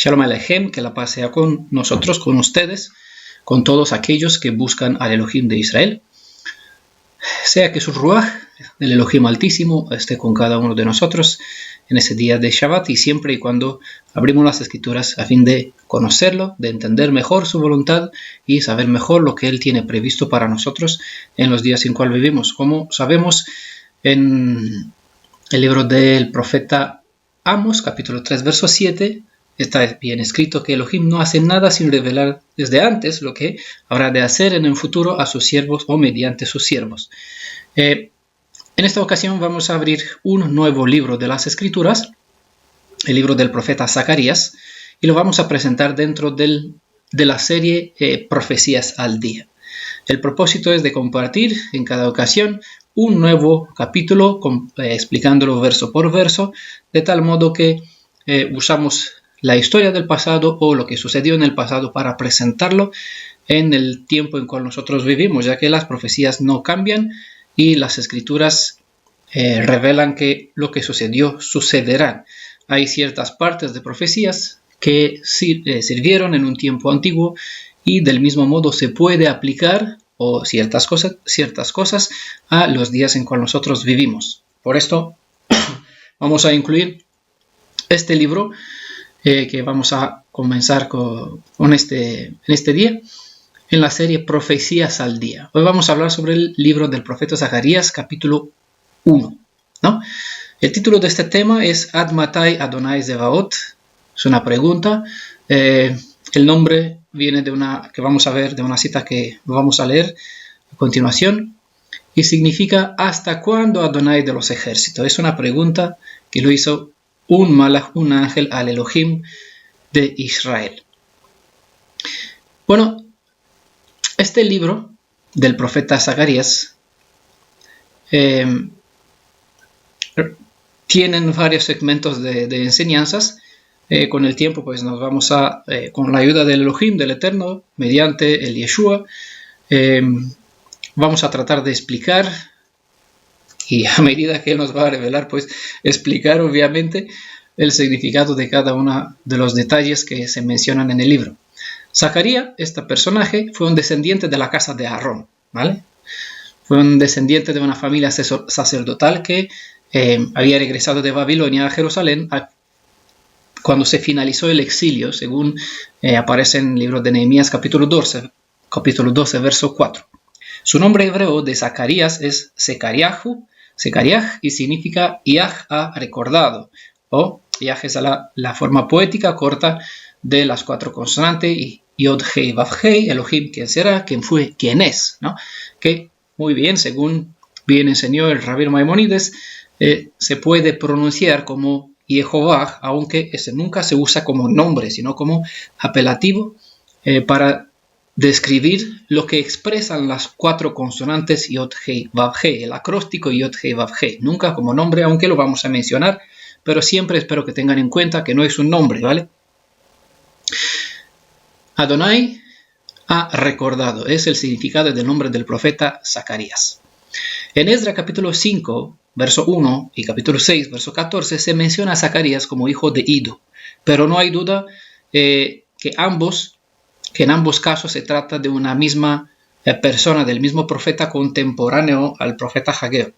Shalom Aleichem, que la paz sea con nosotros, con ustedes, con todos aquellos que buscan al Elohim de Israel. Sea que su Ruach, el Elohim Altísimo, esté con cada uno de nosotros en ese día de Shabbat y siempre y cuando abrimos las Escrituras a fin de conocerlo, de entender mejor su voluntad y saber mejor lo que Él tiene previsto para nosotros en los días en cual vivimos. Como sabemos, en el libro del profeta Amos, capítulo 3, verso 7, está bien escrito que Elohim no hace nada sin revelar desde antes lo que habrá de hacer en el futuro a sus siervos o mediante sus siervos. En esta ocasión vamos a abrir un nuevo libro de las Escrituras, el libro del profeta Zacarías, y lo vamos a presentar dentro de la serie Profecías al Día. El propósito es de compartir en cada ocasión un nuevo capítulo, explicándolo verso por verso, de tal modo que usamos la historia del pasado o lo que sucedió en el pasado para presentarlo en el tiempo en cual nosotros vivimos, ya que las profecías no cambian y las Escrituras revelan que lo que sucedió sucederá. Hay ciertas partes de profecías que sirvieron en un tiempo antiguo y del mismo modo se puede aplicar o ciertas cosas a los días en cual nosotros vivimos. Por esto vamos a incluir este libro que vamos a comenzar en este día en la serie Profecías al Día. Hoy vamos a hablar sobre el libro del profeta Zacarías, capítulo 1, ¿no? El título de este tema es Ad Matai Adonai Zevaot. Es una pregunta. El nombre viene de una cita que vamos a leer a continuación y significa ¿hasta cuándo Adonai de los ejércitos? Es una pregunta que lo hizo un malach, un ángel al Elohim de Israel. Bueno, este libro del profeta Zacarías tienen varios segmentos de enseñanzas. Con el tiempo pues nos vamos con la ayuda del Elohim, del Eterno, mediante el Yeshua, vamos a tratar de explicar y a medida que Él nos va a revelar, pues explicar obviamente el significado de cada uno de los detalles que se mencionan en el libro. Zacarías, este personaje, fue un descendiente de la casa de Aarón, ¿vale? Fue un descendiente de una familia sacerdotal que había regresado de Babilonia a Jerusalén cuando se finalizó el exilio, según aparece en el libro de Nehemías capítulo 12, verso 4. Su nombre hebreo de Zacarías es Secariah y significa Yah ha recordado, o Yah es la forma poética corta de las cuatro consonantes y Yod Hei Vav Hei, Elohim, quién será, quién fue, quién es, ¿no? Que muy bien, según bien enseñó el rabino Maimónides, se puede pronunciar como Jehová, aunque ese nunca se usa como nombre, sino como apelativo para describir lo que expresan las cuatro consonantes Yod Hei Vav Hei, el acróstico Yod Hei Vav Hei, nunca como nombre, aunque lo vamos a mencionar, pero siempre espero que tengan en cuenta que no es un nombre, ¿vale? Adonai ha recordado, es el significado del nombre del profeta Zacarías. En Esdras capítulo 5, verso 1 y capítulo 6, verso 14, se menciona a Zacarías como hijo de Ido, pero no hay duda que en ambos casos se trata de una misma persona, del mismo profeta contemporáneo al profeta Hageo.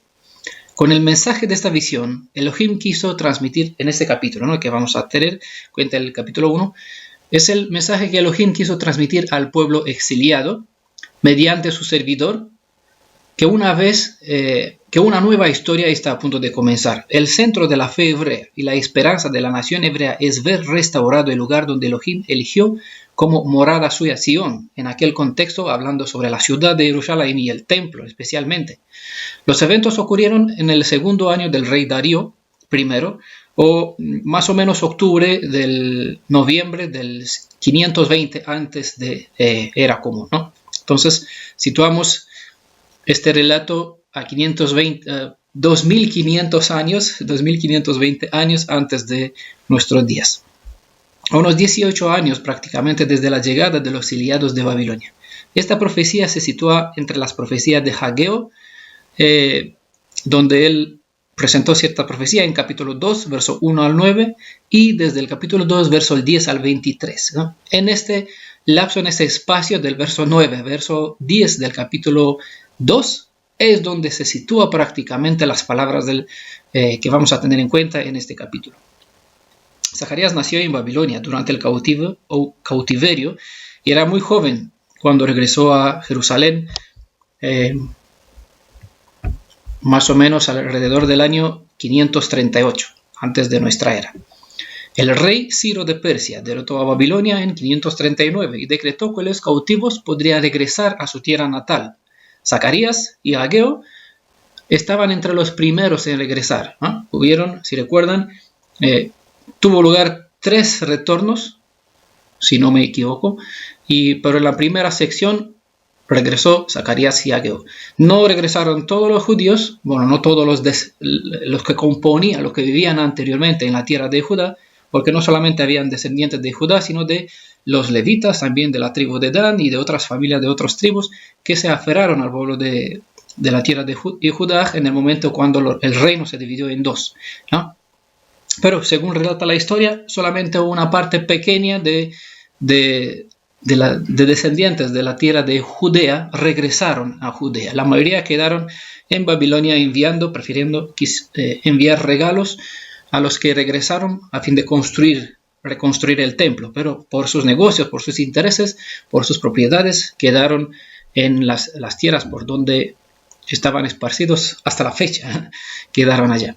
Con el mensaje de esta visión, Elohim quiso transmitir en este capítulo, ¿no?, que vamos a tener cuenta el capítulo 1, es el mensaje que Elohim quiso transmitir al pueblo exiliado mediante su servidor, que una nueva historia está a punto de comenzar. El centro de la fe hebrea y la esperanza de la nación hebrea es ver restaurado el lugar donde Elohim eligió como morada suya, Sion, en aquel contexto hablando sobre la ciudad de Jerusalén y el templo especialmente. Los eventos ocurrieron en el segundo año del rey Darío I, o más o menos noviembre del 520 antes de era común, ¿no? Entonces situamos este relato a 2520 años antes de nuestros días. A unos 18 años prácticamente desde la llegada de los exiliados de Babilonia. Esta profecía se sitúa entre las profecías de Hageo, donde él presentó cierta profecía en capítulo 2, verso 1 al 9, y desde el capítulo 2, verso 10 al 23. ¿No? En este lapso, en este espacio del verso 9, verso 10 del capítulo 2, es donde se sitúa prácticamente las palabras que vamos a tener en cuenta en este capítulo. Zacarías nació en Babilonia durante el cautiverio y era muy joven cuando regresó a Jerusalén, más o menos alrededor del año 538, antes de nuestra era. El rey Ciro de Persia derrotó a Babilonia en 539 y decretó que los cautivos podrían regresar a su tierra natal. Zacarías y Ageo estaban entre los primeros en regresar. Hubieron, si recuerdan, tuvo lugar 3 retornos, si no me equivoco, pero en la primera sección regresó Zacarías y Ageo. No regresaron todos los judíos, bueno, no todos los que componían, los que vivían anteriormente en la tierra de Judá, porque no solamente habían descendientes de Judá, sino de los levitas, también de la tribu de Dan y de otras familias de otras tribus que se aferraron al pueblo de la tierra de Judá en el momento cuando el reino se dividió en 2, ¿no? Pero según relata la historia, solamente una parte pequeña de descendientes de la tierra de Judea regresaron a Judea. La mayoría quedaron en Babilonia prefiriendo enviar regalos a los que regresaron a fin de reconstruir el templo, pero por sus negocios, por sus intereses, por sus propiedades, quedaron en las tierras por donde estaban esparcidos hasta la fecha, quedaron allá.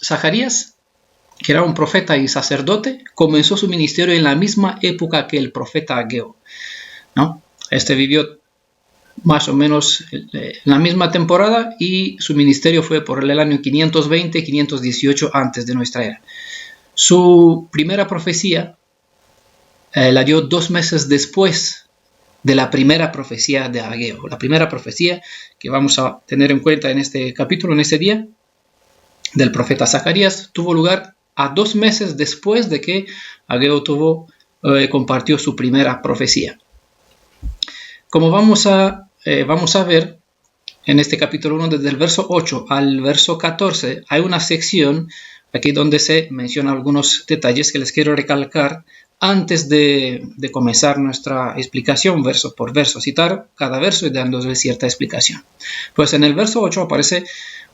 Zacarías, que era un profeta y sacerdote, comenzó su ministerio en la misma época que el profeta Ageo, ¿no? Este vivió más o menos en la misma temporada y su ministerio fue por el año 520-518 antes de nuestra era. Su primera profecía la dio 2 meses después de la primera profecía de Ageo. La primera profecía que vamos a tener en cuenta en este capítulo, en este día, del profeta Zacarías, tuvo lugar a 2 meses después de que Ageo compartió su primera profecía. Como vamos a ver en este capítulo 1, desde el verso 8 al verso 14, hay una sección aquí donde se mencionan algunos detalles que les quiero recalcar antes de comenzar nuestra explicación verso por verso, citar cada verso y dándole cierta explicación. Pues en el verso 8 aparece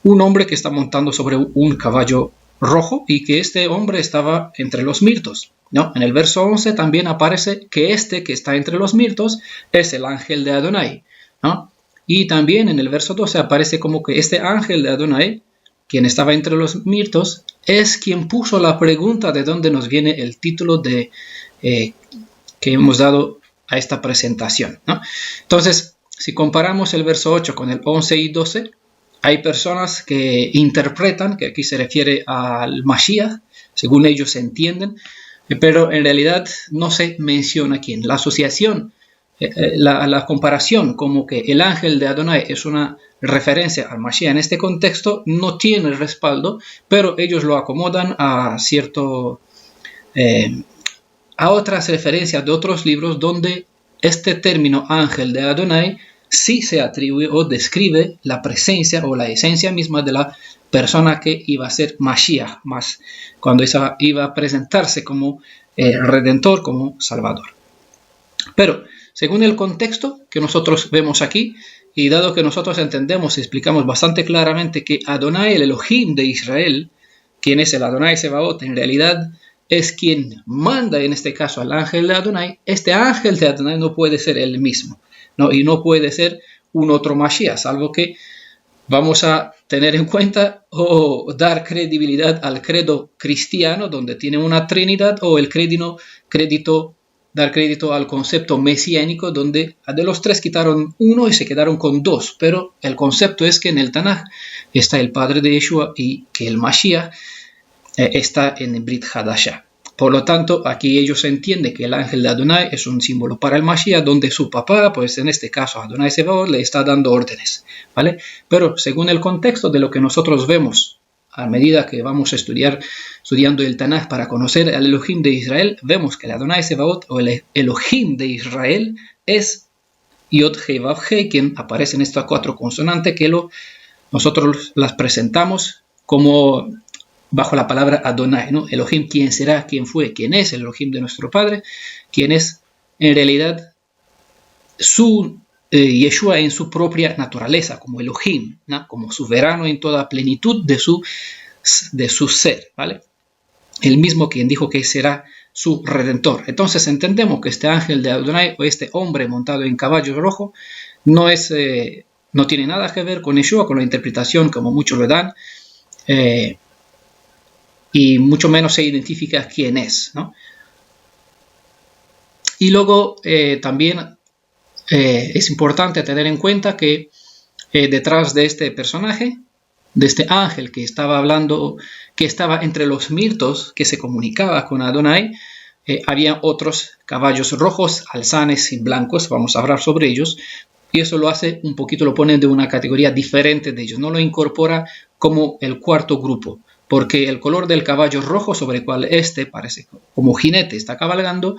un hombre que está montando sobre un caballo rojo y que este hombre estaba entre los mirtos, ¿no? En el verso 11 también aparece que este que está entre los mirtos es el ángel de Adonai, ¿no? Y también en el verso 12 aparece como que este ángel de Adonai, quien estaba entre los mirtos, es quien puso la pregunta de dónde nos viene el título que hemos dado a esta presentación, ¿no? Entonces, si comparamos el verso 8 con el 11 y 12, hay personas que interpretan que aquí se refiere al Mashiach, según ellos entienden, pero en realidad no se menciona quién. La asociación, la comparación como que el ángel de Adonai es una referencia al Mashiach en este contexto no tiene respaldo, pero ellos lo acomodan a otras referencias de otros libros donde este término ángel de Adonai sí se atribuye o describe la presencia o la esencia misma de la persona que iba a ser Mashiach, más cuando iba a presentarse como Redentor, como Salvador. Pero según el contexto que nosotros vemos aquí, y dado que nosotros entendemos y explicamos bastante claramente que Adonai, el Elohim de Israel, quien es el Adonai Sebaot, en realidad es quien manda en este caso al ángel de Adonai, este ángel de Adonai no puede ser él mismo, ¿no? Y no puede ser un otro Mashiach, salvo que vamos a tener en cuenta o dar credibilidad al credo cristiano, donde tiene una trinidad, o dar crédito al concepto mesiánico, donde de los 3 quitaron 1 y se quedaron con 2, pero el concepto es que en el Tanaj está el padre de Yeshua y que el Mashiach está en Brit Hadashah. Por lo tanto, aquí ellos entienden que el ángel de Adonai es un símbolo para el Mashiach, donde su papá, pues en este caso Adonai Sebaot, le está dando órdenes, ¿vale? Pero según el contexto de lo que nosotros vemos a medida que vamos estudiando el Tanaj para conocer al Elohim de Israel, vemos que el Adonai Sebaot o el Elohim de Israel es Yod, He, Vav, He, quien aparece en estas 4 consonantes que nosotros las presentamos como bajo la palabra Adonai, ¿no? Elohim, ¿quién será? ¿Quién fue? ¿Quién es? El Elohim de nuestro Padre, quien es en realidad su Yeshua en su propia naturaleza, como Elohim, ¿no? Como soberano en toda plenitud de su ser, ¿vale? El mismo quien dijo que será su redentor. Entonces entendemos que este ángel de Adonai o este hombre montado en caballo rojo no tiene nada que ver con Yeshua, con la interpretación como muchos lo dan, y mucho menos se identifica quién es, ¿no? Y luego también es importante tener en cuenta que detrás de este personaje, de este ángel que estaba hablando, que estaba entre los mirtos, que se comunicaba con Adonai, había otros caballos rojos, alzanes y blancos, vamos a hablar sobre ellos, y eso lo hace un poquito, lo pone de una categoría diferente de ellos, no lo incorpora como el cuarto grupo, porque el color del caballo rojo sobre el cual parece como jinete está cabalgando,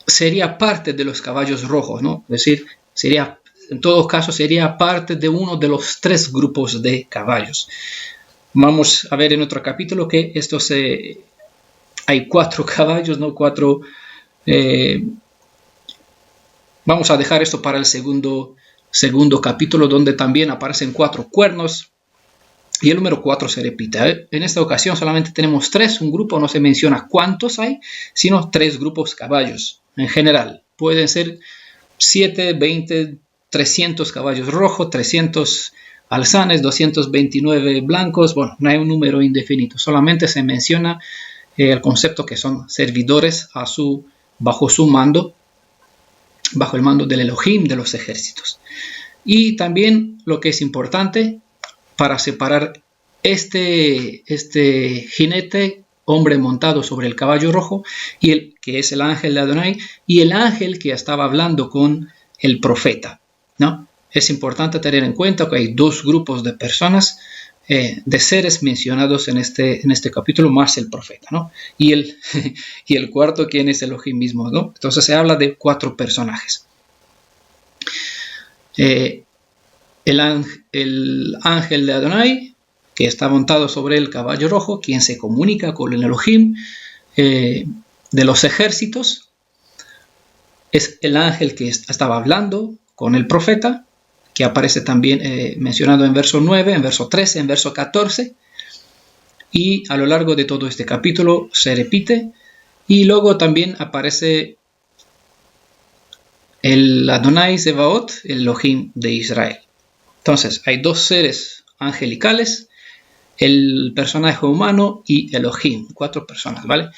sería parte de los caballos rojos, ¿no? Es decir, en todo caso sería parte de uno de los 3 grupos de caballos. Vamos a ver en otro capítulo que hay 4 caballos, ¿no? 4. Vamos a dejar esto para el segundo capítulo, donde también aparecen 4 cuernos. Y el número 4 se repite. En esta ocasión solamente tenemos 3, un grupo, no se menciona cuántos hay, sino 3 grupos caballos en general. Pueden ser 7, 20, 300 caballos rojos, 300 alzanes, 229 blancos. Bueno, no hay un número indefinido, solamente se menciona el concepto que son servidores bajo su mando, bajo el mando del Elohim de los ejércitos. Y también lo que es importante para separar este jinete, hombre montado sobre el caballo rojo, que es el ángel de Adonai, y el ángel que estaba hablando con el profeta, ¿no? Es importante tener en cuenta que hay 2 grupos de personas, de seres mencionados en este capítulo, más el profeta, ¿no? Y el cuarto, quien es Elohim mismo, ¿no? Entonces se habla de 4 personajes. El ángel de Adonai, que está montado sobre el caballo rojo, quien se comunica con el Elohim de los ejércitos, es el ángel que estaba hablando con el profeta, que aparece también mencionado en verso 9, en verso 13, en verso 14, y a lo largo de todo este capítulo se repite, y luego también aparece el Adonai Zebaot, el Elohim de Israel. Entonces, hay 2 seres angelicales, el personaje humano y Elohim, 4 personas, ¿vale?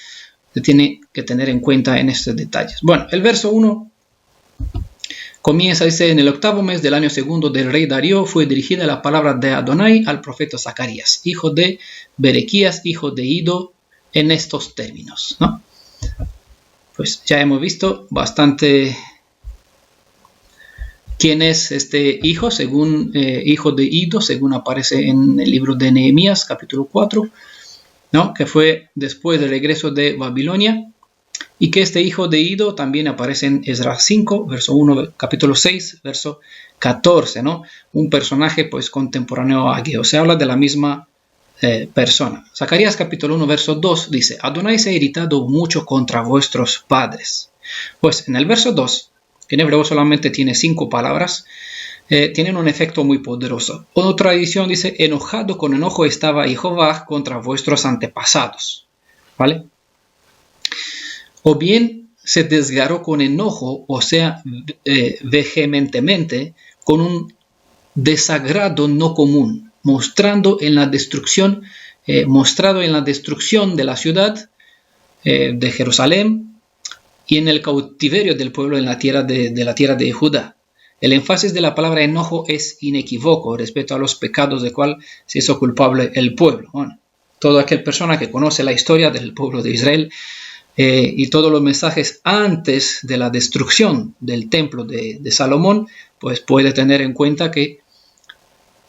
Se tiene que tener en cuenta en estos detalles. Bueno, el verso 1 comienza, dice: en el 8º mes del año 2 del rey Darío fue dirigida la palabra de Adonai al profeta Zacarías, hijo de Berequías, hijo de Ido, en estos términos, ¿no? Pues ya hemos visto bastante quién es este hijo, según hijo de Ido, según aparece en el libro de Nehemías, capítulo 4, ¿no? Que fue después del regreso de Babilonia, y que este hijo de Ido también aparece en Esdras 5, verso 1, capítulo 6, verso 14, ¿no? Un personaje pues contemporáneo a Ageo. Se habla de la misma persona. Zacarías capítulo 1, verso 2 dice: Adonai se ha irritado mucho contra vuestros padres. Pues en el verso 2, que en hebreo solamente tiene 5 palabras, tienen un efecto muy poderoso. Otra edición dice: enojado con enojo estaba Jehová contra vuestros antepasados, ¿vale? O bien se desgarró con enojo, o sea, vehementemente, con un desagrado no común, mostrado en la destrucción de la ciudad de Jerusalén y en el cautiverio del pueblo en la tierra de Judá. El énfasis de la palabra enojo es inequívoco respecto a los pecados de cual se hizo culpable el pueblo. Bueno, toda aquella persona que conoce la historia del pueblo de Israel y todos los mensajes antes de la destrucción del templo de Salomón, pues puede tener en cuenta que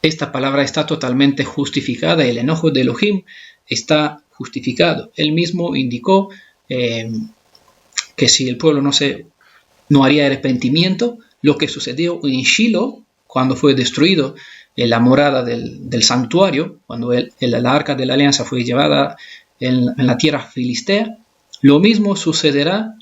esta palabra está totalmente justificada. El enojo de Elohim está justificado. Él mismo indicó que si el pueblo no se no haría arrepentimiento. Lo que sucedió en Shiloh, cuando fue destruido la morada del santuario, cuando la arca de la alianza fue llevada en la tierra filistea, lo mismo sucederá,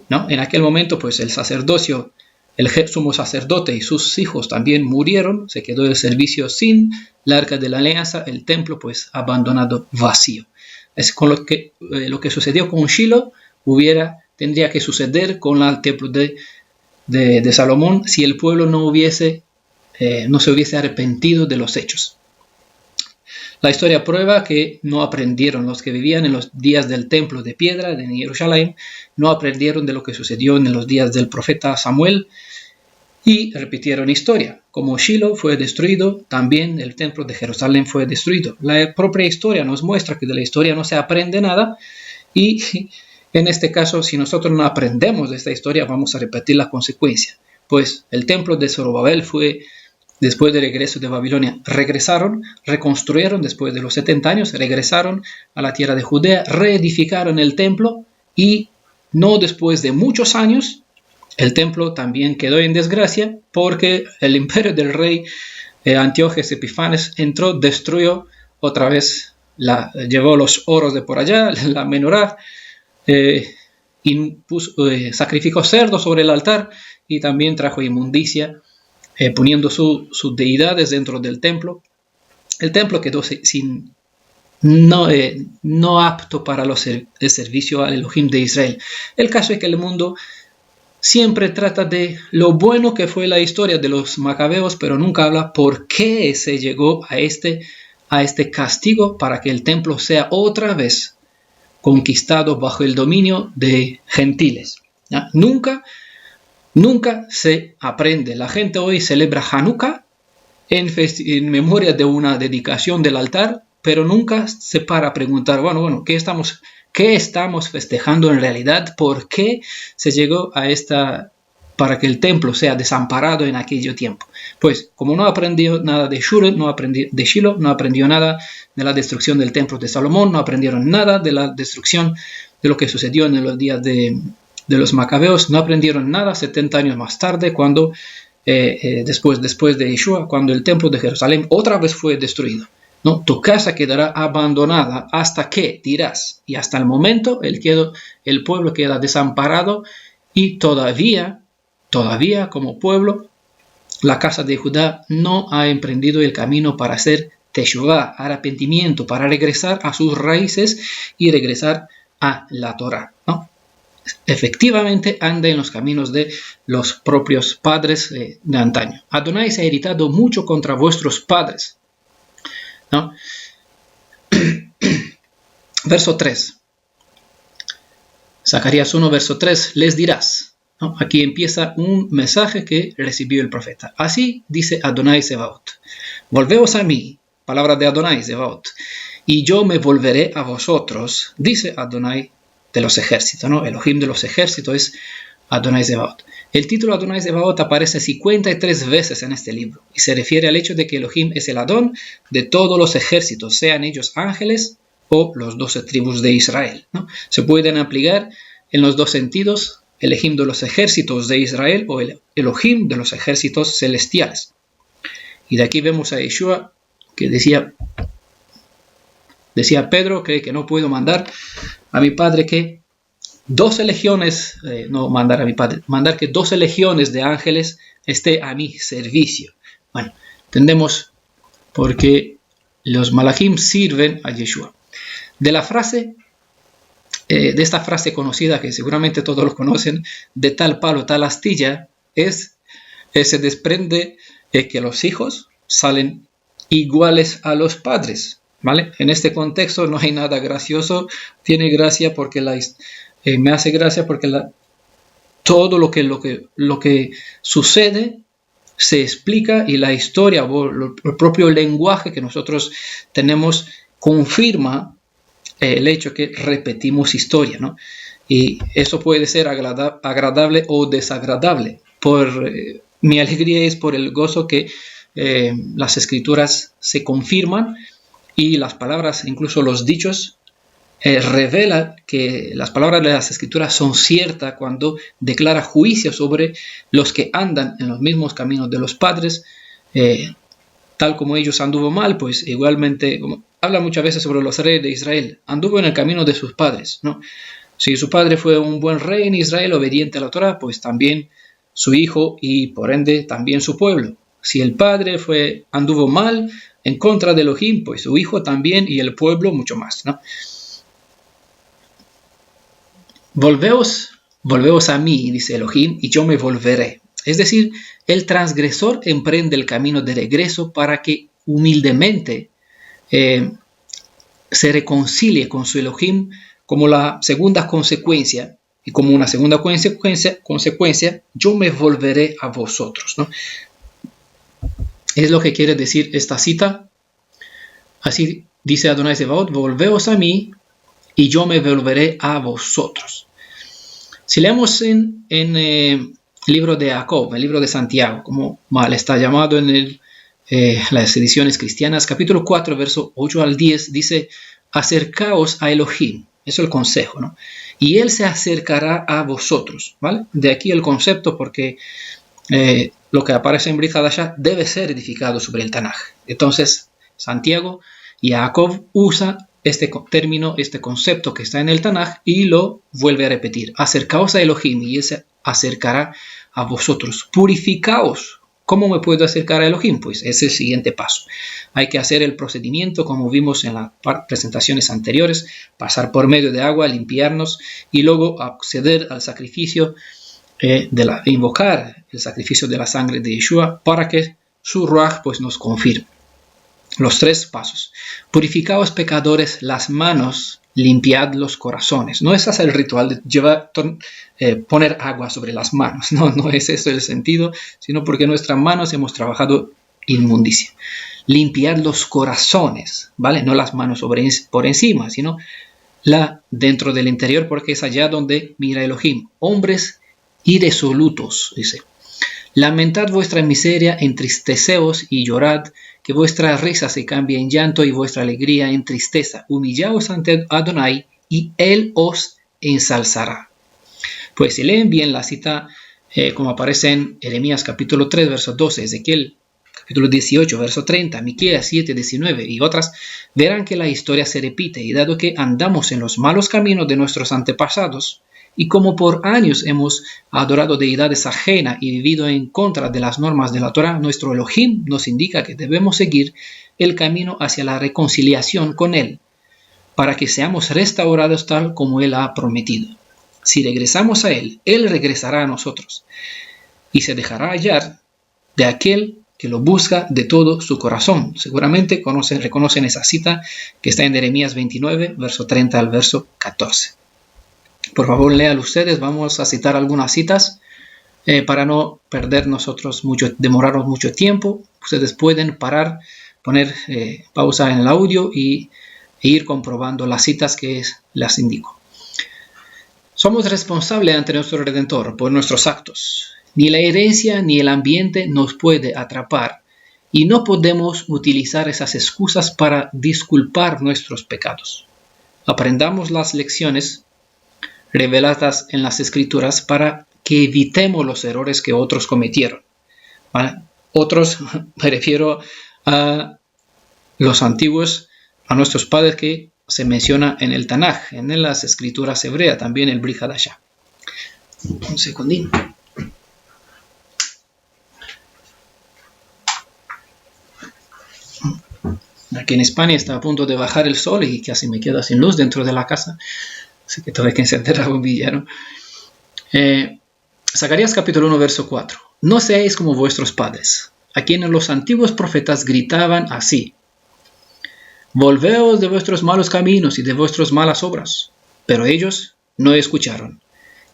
¿no? En aquel momento, pues el sacerdocio, el sumo sacerdote y sus hijos también murieron, se quedó el servicio sin la arca de la alianza, el templo pues abandonado, vacío. Es con lo que sucedió con Shiloh tendría que suceder con el templo de Salomón si el pueblo no se hubiese arrepentido de los hechos. La historia prueba que no aprendieron los que vivían en los días del templo de piedra de Jerusalén, no aprendieron de lo que sucedió en los días del profeta Samuel y repitieron historia. Como Shiloh fue destruido, también el templo de Jerusalén fue destruido. La propia historia nos muestra que de la historia no se aprende nada y en este caso, si nosotros no aprendemos de esta historia, vamos a repetir la consecuencia. Pues el templo de Zorobabel fue, después del regreso de Babilonia, reconstruyeron después de los 70 años, regresaron a la tierra de Judea, reedificaron el templo y no después de muchos años, el templo también quedó en desgracia porque el imperio del rey Antíoco Epifanes entró, destruyó otra vez, llevó los oros de por allá, la menorá, sacrificó cerdos sobre el altar y también trajo inmundicia, poniendo sus deidades dentro del templo. El templo quedó no apto para el servicio al Elohim de Israel. El caso es que el mundo siempre trata de lo bueno que fue la historia de los macabeos, pero nunca habla por qué se llegó a este castigo para que el templo sea otra vez conquistado bajo el dominio de gentiles. ¿Ya? Nunca se aprende. La gente hoy celebra Hanukkah en memoria de una dedicación del altar, pero nunca se para a preguntar, bueno, ¿qué estamos festejando en realidad? ¿Por qué se llegó para que el templo sea desamparado en aquel tiempo? Pues como no aprendió nada de Shiloh, no aprendió nada de la destrucción del templo de Salomón, no aprendieron nada de la destrucción de lo que sucedió en los días de los macabeos, no aprendieron nada 70 años más tarde, cuando después de Yeshua, cuando el templo de Jerusalén otra vez fue destruido. ¿No? Tu casa quedará abandonada hasta que, dirás, y hasta el momento el pueblo queda desamparado y todavía como pueblo, la casa de Judá no ha emprendido el camino para hacer teshuvá, arrepentimiento, para regresar a sus raíces y regresar a la Torá, ¿no? Efectivamente anda en los caminos de los propios padres de antaño. Adonai se ha irritado mucho contra vuestros padres, ¿no? Verso 3. Zacarías 1, verso 3. Les dirás, ¿no? Aquí empieza un mensaje que recibió el profeta. Así dice Adonai Sebaot. Volveos a mí, palabra de Adonai Sebaot, y yo me volveré a vosotros, dice Adonai de los ejércitos, ¿no? Elohim de los ejércitos es Adonai Sebaot. El título Adonai Sebaot aparece 53 veces en este libro y se refiere al hecho de que Elohim es el Adón de todos los ejércitos, sean ellos ángeles o los 12 tribus de Israel, ¿no? Se pueden aplicar en los dos sentidos, Elohim de los ejércitos de Israel o el Elohim de los ejércitos celestiales. Y de aquí vemos a Yeshua que decía Pedro, cree que no puedo mandar a mi Padre que 12 legiones, mandar que 12 legiones de ángeles esté a mi servicio. Bueno, entendemos por qué los malachim sirven a Yeshua. De esta frase conocida, que seguramente todos lo conocen, de tal palo, tal astilla, se desprende que los hijos salen iguales a los padres, ¿vale? En este contexto no hay nada gracioso, tiene gracia porque me hace gracia porque todo lo que sucede se explica y la historia o el propio lenguaje que nosotros tenemos confirma el hecho que repetimos historia, ¿no? Y eso puede ser agradable o desagradable. Mi alegría es por el gozo que las escrituras se confirman y las palabras, incluso los dichos, revela que las palabras de las Escrituras son ciertas cuando declara juicio sobre los que andan en los mismos caminos de los padres, tal como ellos anduvo mal, pues igualmente habla muchas veces sobre los reyes de Israel, anduvo en el camino de sus padres, ¿no? Si su padre fue un buen rey en Israel, obediente a la Torá, pues también su hijo y por ende también su pueblo. Si el padre anduvo mal en contra de Elohim, pues su hijo también y el pueblo mucho más, ¿no? Volveos a mí, dice Elohim, y yo me volveré. Es decir, el transgresor emprende el camino de regreso para que humildemente se reconcilie con su Elohim como la segunda consecuencia. Y como una segunda consecuencia, yo me volveré a vosotros, ¿no? Es lo que quiere decir esta cita. Así dice Adonai Sebaot, volveos a mí y yo me volveré a vosotros. Si leemos en el libro de Jacob, el libro de Santiago, como mal está llamado en las ediciones cristianas, capítulo 4, verso 8 al 10, dice, acercaos a Elohim. Eso es el consejo, ¿no? Y Él se acercará a vosotros, ¿vale? De aquí el concepto, porque lo que aparece en Brit Hadashah debe ser edificado sobre el Tanaj. Entonces, Santiago y Jacob usa este término, este concepto que está en el Tanaj y lo vuelve a repetir. Acercaos a Elohim y Él se acercará a vosotros. Purificaos. ¿Cómo me puedo acercar a Elohim? Pues es el siguiente paso. Hay que hacer el procedimiento como vimos en las presentaciones anteriores, pasar por medio de agua, limpiarnos y luego acceder al sacrificio invocar el sacrificio de la sangre de Yeshua para que su ruaj pues nos confirme. Los 3 pasos. Purificaos pecadores las manos, limpiad los corazones. No ese es el ritual de poner agua sobre las manos. No es eso el sentido, sino porque en nuestras manos hemos trabajado inmundicia. Limpiad los corazones, ¿vale? No las manos por encima, sino dentro del interior, porque es allá donde mira Elohim. Hombres irresolutos, dice. Lamentad vuestra miseria, entristeceos y llorad, que vuestra risa se cambie en llanto y vuestra alegría en tristeza. Humillaos ante Adonai y Él os ensalzará. Pues si leen bien la cita, como aparece en Jeremías capítulo 3, verso 12, Ezequiel capítulo 18, verso 30, Miqueas 7, 19 y otras, verán que la historia se repite y dado que andamos en los malos caminos de nuestros antepasados, y como por años hemos adorado deidades ajenas y vivido en contra de las normas de la Torá, nuestro Elohim nos indica que debemos seguir el camino hacia la reconciliación con Él, para que seamos restaurados tal como Él ha prometido. Si regresamos a Él, Él regresará a nosotros, y se dejará hallar de aquel que lo busca de todo su corazón. Seguramente reconocen esa cita que está en Jeremías 29, verso 30 al verso 14. Por favor, léalo ustedes. Vamos a citar algunas citas para no demorarnos mucho tiempo. Ustedes pueden parar, poner pausa en el audio e ir comprobando las citas que las indico. Somos responsables ante nuestro Redentor por nuestros actos. Ni la herencia ni el ambiente nos puede atrapar y no podemos utilizar esas excusas para disculpar nuestros pecados. Aprendamos las lecciones reveladas en las Escrituras para que evitemos los errores que otros cometieron. ¿Vale? Otros, me refiero a los antiguos, a nuestros padres que se menciona en el Tanaj, en las Escrituras hebreas, también el Brit Hadashah. Un segundín. Aquí en España está a punto de bajar el sol y casi me quedo sin luz dentro de la casa. Así que tuve que encender la bombilla, ¿no? Zacarías capítulo 1, verso 4. No seáis como vuestros padres, a quienes los antiguos profetas gritaban así. Volveos de vuestros malos caminos y de vuestras malas obras. Pero ellos no escucharon,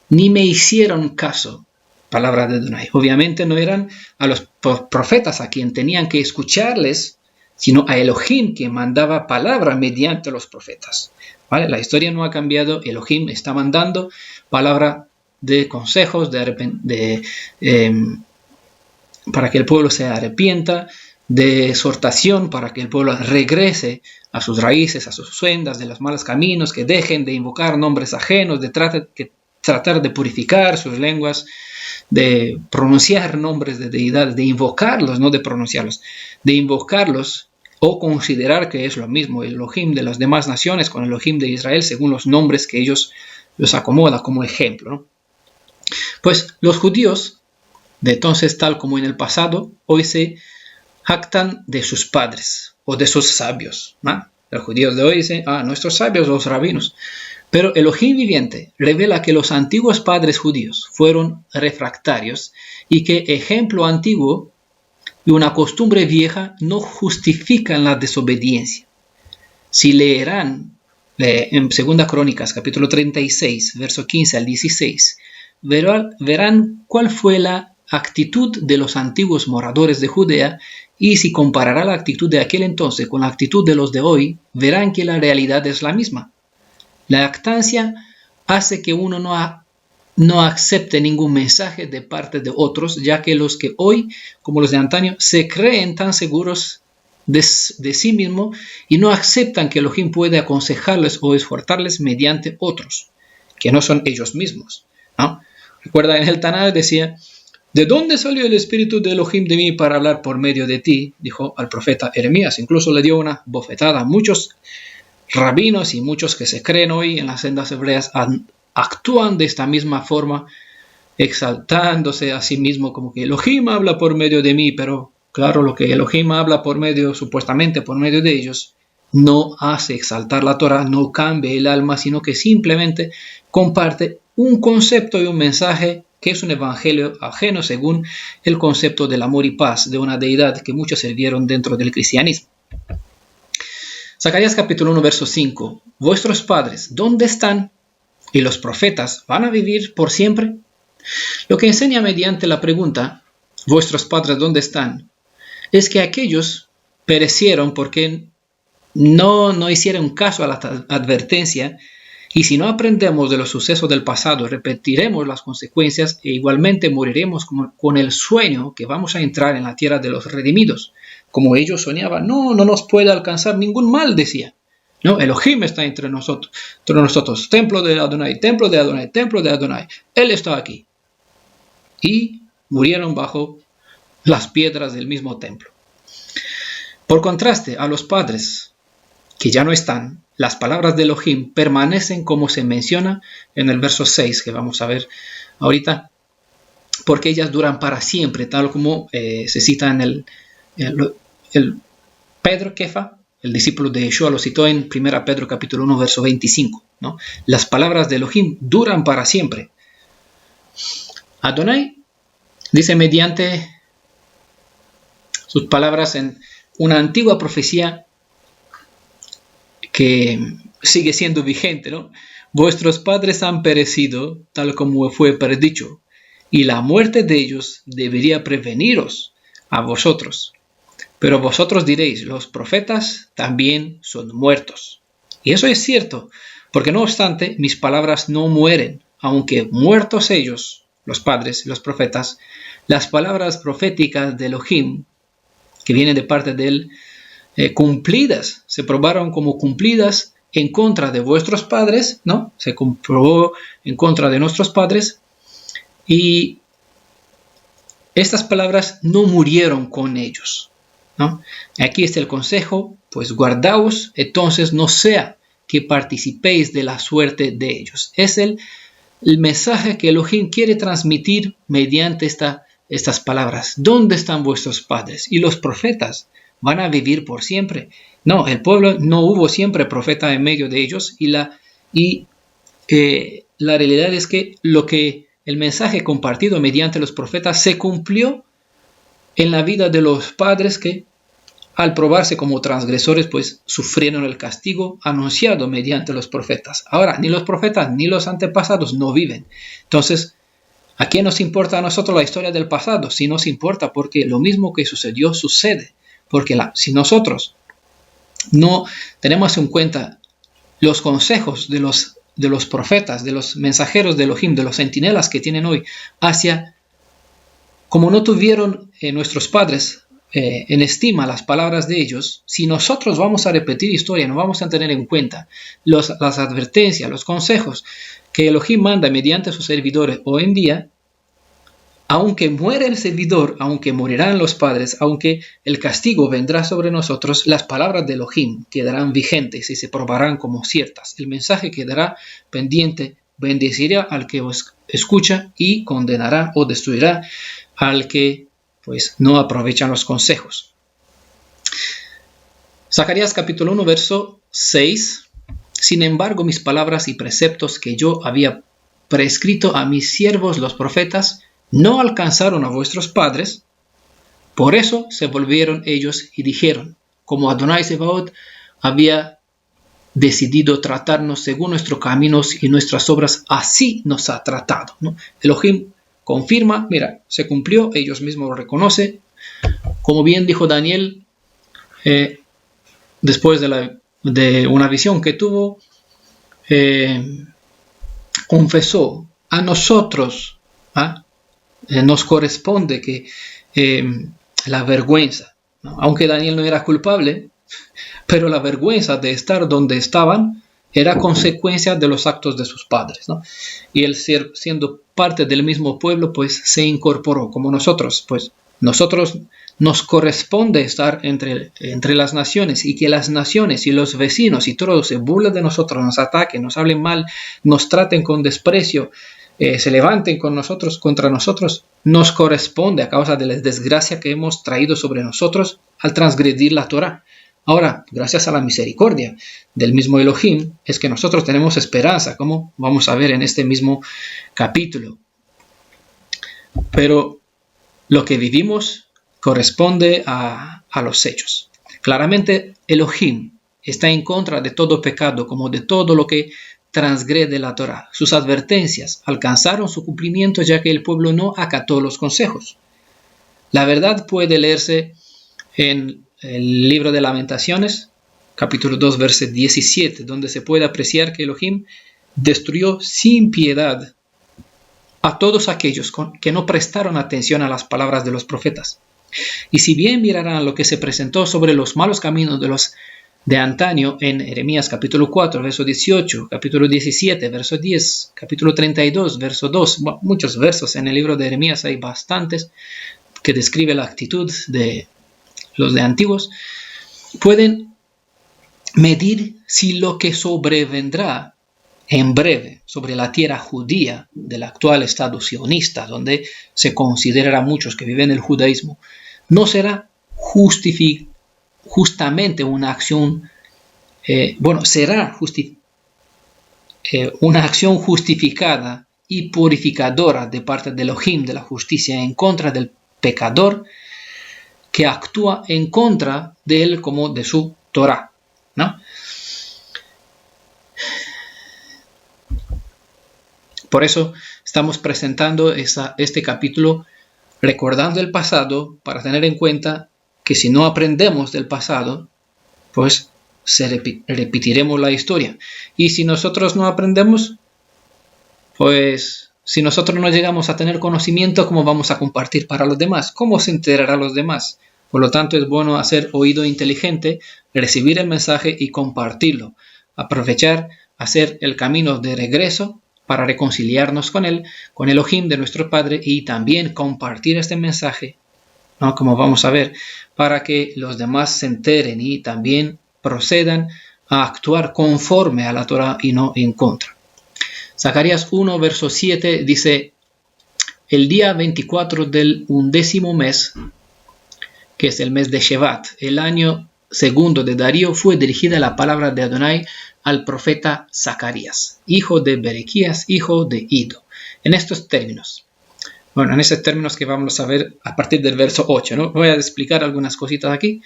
ni me hicieron caso. Palabra de Adonai. Obviamente no eran a los profetas a quien tenían que escucharles, sino a Elohim, que mandaba palabra mediante los profetas. ¿Vale? La historia no ha cambiado. Elohim está mandando palabra de consejos para que el pueblo se arrepienta, de exhortación para que el pueblo regrese a sus raíces, a sus sendas, de los malos caminos, que dejen de invocar nombres ajenos, que tratar de purificar sus lenguas, de pronunciar nombres de deidades, de invocarlos, no de pronunciarlos, de invocarlos o considerar que es lo mismo el Elohim de las demás naciones con el Elohim de Israel según los nombres que ellos los acomoda como ejemplo, ¿no? Pues los judíos, de entonces tal como en el pasado, hoy se jactan de sus padres o de sus sabios, ¿no? Los judíos de hoy dicen, nuestros sabios, los rabinos. Pero Elohim viviente revela que los antiguos padres judíos fueron refractarios y que ejemplo antiguo y una costumbre vieja no justifican la desobediencia. Si leerán en 2 Crónicas, capítulo 36, verso 15 al 16, verán cuál fue la actitud de los antiguos moradores de Judea, y si comparará la actitud de aquel entonces con la actitud de los de hoy, verán que la realidad es la misma. La jactancia hace que uno no acepte ningún mensaje de parte de otros, ya que los que hoy, como los de antaño, se creen tan seguros de sí mismo y no aceptan que Elohim puede aconsejarles o exhortarles mediante otros, que no son ellos mismos, ¿no? Recuerda, en el Tanaj decía, ¿de dónde salió el espíritu de Elohim de mí para hablar por medio de ti? Dijo al profeta Jeremías. Incluso le dio una bofetada. Muchos rabinos y muchos que se creen hoy en las sendas hebreas actúan de esta misma forma, exaltándose a sí mismo como que Elohim habla por medio de mí, pero claro, lo que Elohim habla supuestamente por medio de ellos, no hace exaltar la Torah, no cambia el alma, sino que simplemente comparte un concepto y un mensaje que es un evangelio ajeno según el concepto del amor y paz de una deidad que muchos sirvieron dentro del cristianismo. Zacarías capítulo 1, verso 5. ¿Vuestros padres dónde están? ¿Y los profetas van a vivir por siempre? Lo que enseña mediante la pregunta, ¿vuestros padres dónde están?, es que aquellos perecieron porque no hicieron caso a la advertencia, y si no aprendemos de los sucesos del pasado, repetiremos las consecuencias e igualmente moriremos con el sueño que vamos a entrar en la tierra de los redimidos. Como ellos soñaban, no nos puede alcanzar ningún mal, decía. No, Elohim está entre nosotros, templo de Adonai, templo de Adonai, templo de Adonai. Él está aquí. Y murieron bajo las piedras del mismo templo. Por contraste, a los padres que ya no están, las palabras de Elohim permanecen como se menciona en el verso 6 que vamos a ver ahorita, porque ellas duran para siempre, tal como se cita en el Pedro Kefa, el discípulo de Yeshua, lo citó en 1 Pedro capítulo 1, verso 25, ¿no? Las palabras de Elohim duran para siempre. Adonai dice mediante sus palabras en una antigua profecía que sigue siendo vigente, ¿no? Vuestros padres han perecido tal como fue predicho, y la muerte de ellos debería preveniros a vosotros. Pero vosotros diréis, los profetas también son muertos. Y eso es cierto, porque no obstante, mis palabras no mueren, aunque muertos ellos, los padres, los profetas, las palabras proféticas de Elohim, que vienen de parte de él, cumplidas, se probaron como cumplidas en contra de vuestros padres, ¿no? Se comprobó en contra de nuestros padres, y estas palabras no murieron con ellos, ¿no? Aquí está el consejo, pues guardaos, entonces no sea que participéis de la suerte de ellos. Es el mensaje que Elohim quiere transmitir mediante estas palabras. ¿Dónde están vuestros padres? Y los profetas van a vivir por siempre. No, el pueblo no hubo siempre profeta en medio de ellos, y la realidad es que el mensaje compartido mediante los profetas se cumplió en la vida de los padres que, al probarse como transgresores, pues sufrieron el castigo anunciado mediante los profetas. Ahora, ni los profetas ni los antepasados no viven. Entonces, ¿a quién nos importa a nosotros la historia del pasado? Sí nos importa, porque lo mismo que sucedió sucede. Porque si nosotros no tenemos en cuenta los consejos de los profetas, de los mensajeros de Elohim, de los centinelas que tienen hoy, como no tuvieron nuestros padres en estima las palabras de ellos, si nosotros vamos a repetir historia, no vamos a tener en cuenta las advertencias, los consejos que Elohim manda mediante sus servidores hoy en día, aunque muera el servidor, aunque morirán los padres, aunque el castigo vendrá sobre nosotros, las palabras de Elohim quedarán vigentes y se probarán como ciertas. El mensaje quedará pendiente, bendecirá al que os escucha y condenará o destruirá al que pues no aprovechan los consejos. Zacarías capítulo 1, verso 6. Sin embargo, mis palabras y preceptos que yo había prescrito a mis siervos los profetas no alcanzaron a vuestros padres. Por eso se volvieron ellos y dijeron, como Adonai Sebaot había decidido tratarnos según nuestros caminos y nuestras obras, así nos ha tratado, ¿no? Elohim confirma, mira, se cumplió, ellos mismos lo reconocen. Como bien dijo Daniel, después de una visión que tuvo, confesó a nosotros, nos corresponde que la vergüenza, ¿no? Aunque Daniel no era culpable, pero la vergüenza de estar donde estaban era consecuencia de los actos de sus padres, ¿no? Y él siendo parte del mismo pueblo, pues se incorporó como nosotros. Pues nosotros nos corresponde estar entre las naciones, y que las naciones y los vecinos y todos se burlen de nosotros, nos ataquen, nos hablen mal, nos traten con desprecio, se levanten contra nosotros, nos corresponde a causa de la desgracia que hemos traído sobre nosotros al transgredir la Torah. Ahora, gracias a la misericordia del mismo Elohim, es que nosotros tenemos esperanza, como vamos a ver en este mismo capítulo. Pero lo que vivimos corresponde a los hechos. Claramente, Elohim está en contra de todo pecado, como de todo lo que transgrede la Torah. Sus advertencias alcanzaron su cumplimiento, ya que el pueblo no acató los consejos. La verdad puede leerse en el libro de Lamentaciones, capítulo 2, verso 17, donde se puede apreciar que Elohim destruyó sin piedad a todos aquellos que no prestaron atención a las palabras de los profetas. Y si bien mirarán lo que se presentó sobre los malos caminos de los de antaño en Jeremías capítulo 4, verso 18, capítulo 17, verso 10, capítulo 32, verso 2, muchos versos en el libro de Jeremías, hay bastantes que describe la actitud de los de antiguos, pueden medir si lo que sobrevendrá en breve sobre la tierra judía del actual estado sionista, donde se considera a muchos que viven el judaísmo, no será justamente una acción, será una acción justificada y purificadora de parte de Elohim, de la justicia, en contra del pecador que actúa en contra de él como de su Torah, ¿no? Por eso estamos presentando este capítulo recordando el pasado, para tener en cuenta que si no aprendemos del pasado, pues repetiremos la historia. Y si nosotros no aprendemos, pues si nosotros no llegamos a tener conocimiento, ¿cómo vamos a compartir para los demás? ¿Cómo se enterarán los demás? Por lo tanto, es bueno hacer oído inteligente, recibir el mensaje y compartirlo. Aprovechar, hacer el camino de regreso para reconciliarnos con él, con Elohim de nuestro Padre, y también compartir este mensaje, ¿no? Como vamos a ver, para que los demás se enteren y también procedan a actuar conforme a la Torah y no en contra. Zacarías 1, verso 7 dice: el día 24 del 11º mes, que es el mes de Shevat, el año segundo de Darío, fue dirigida la palabra de Adonai al profeta Zacarías, hijo de Berequías, hijo de Ido. En estos términos, en esos términos que vamos a ver a partir del verso 8, ¿no? Voy a explicar algunas cositas aquí.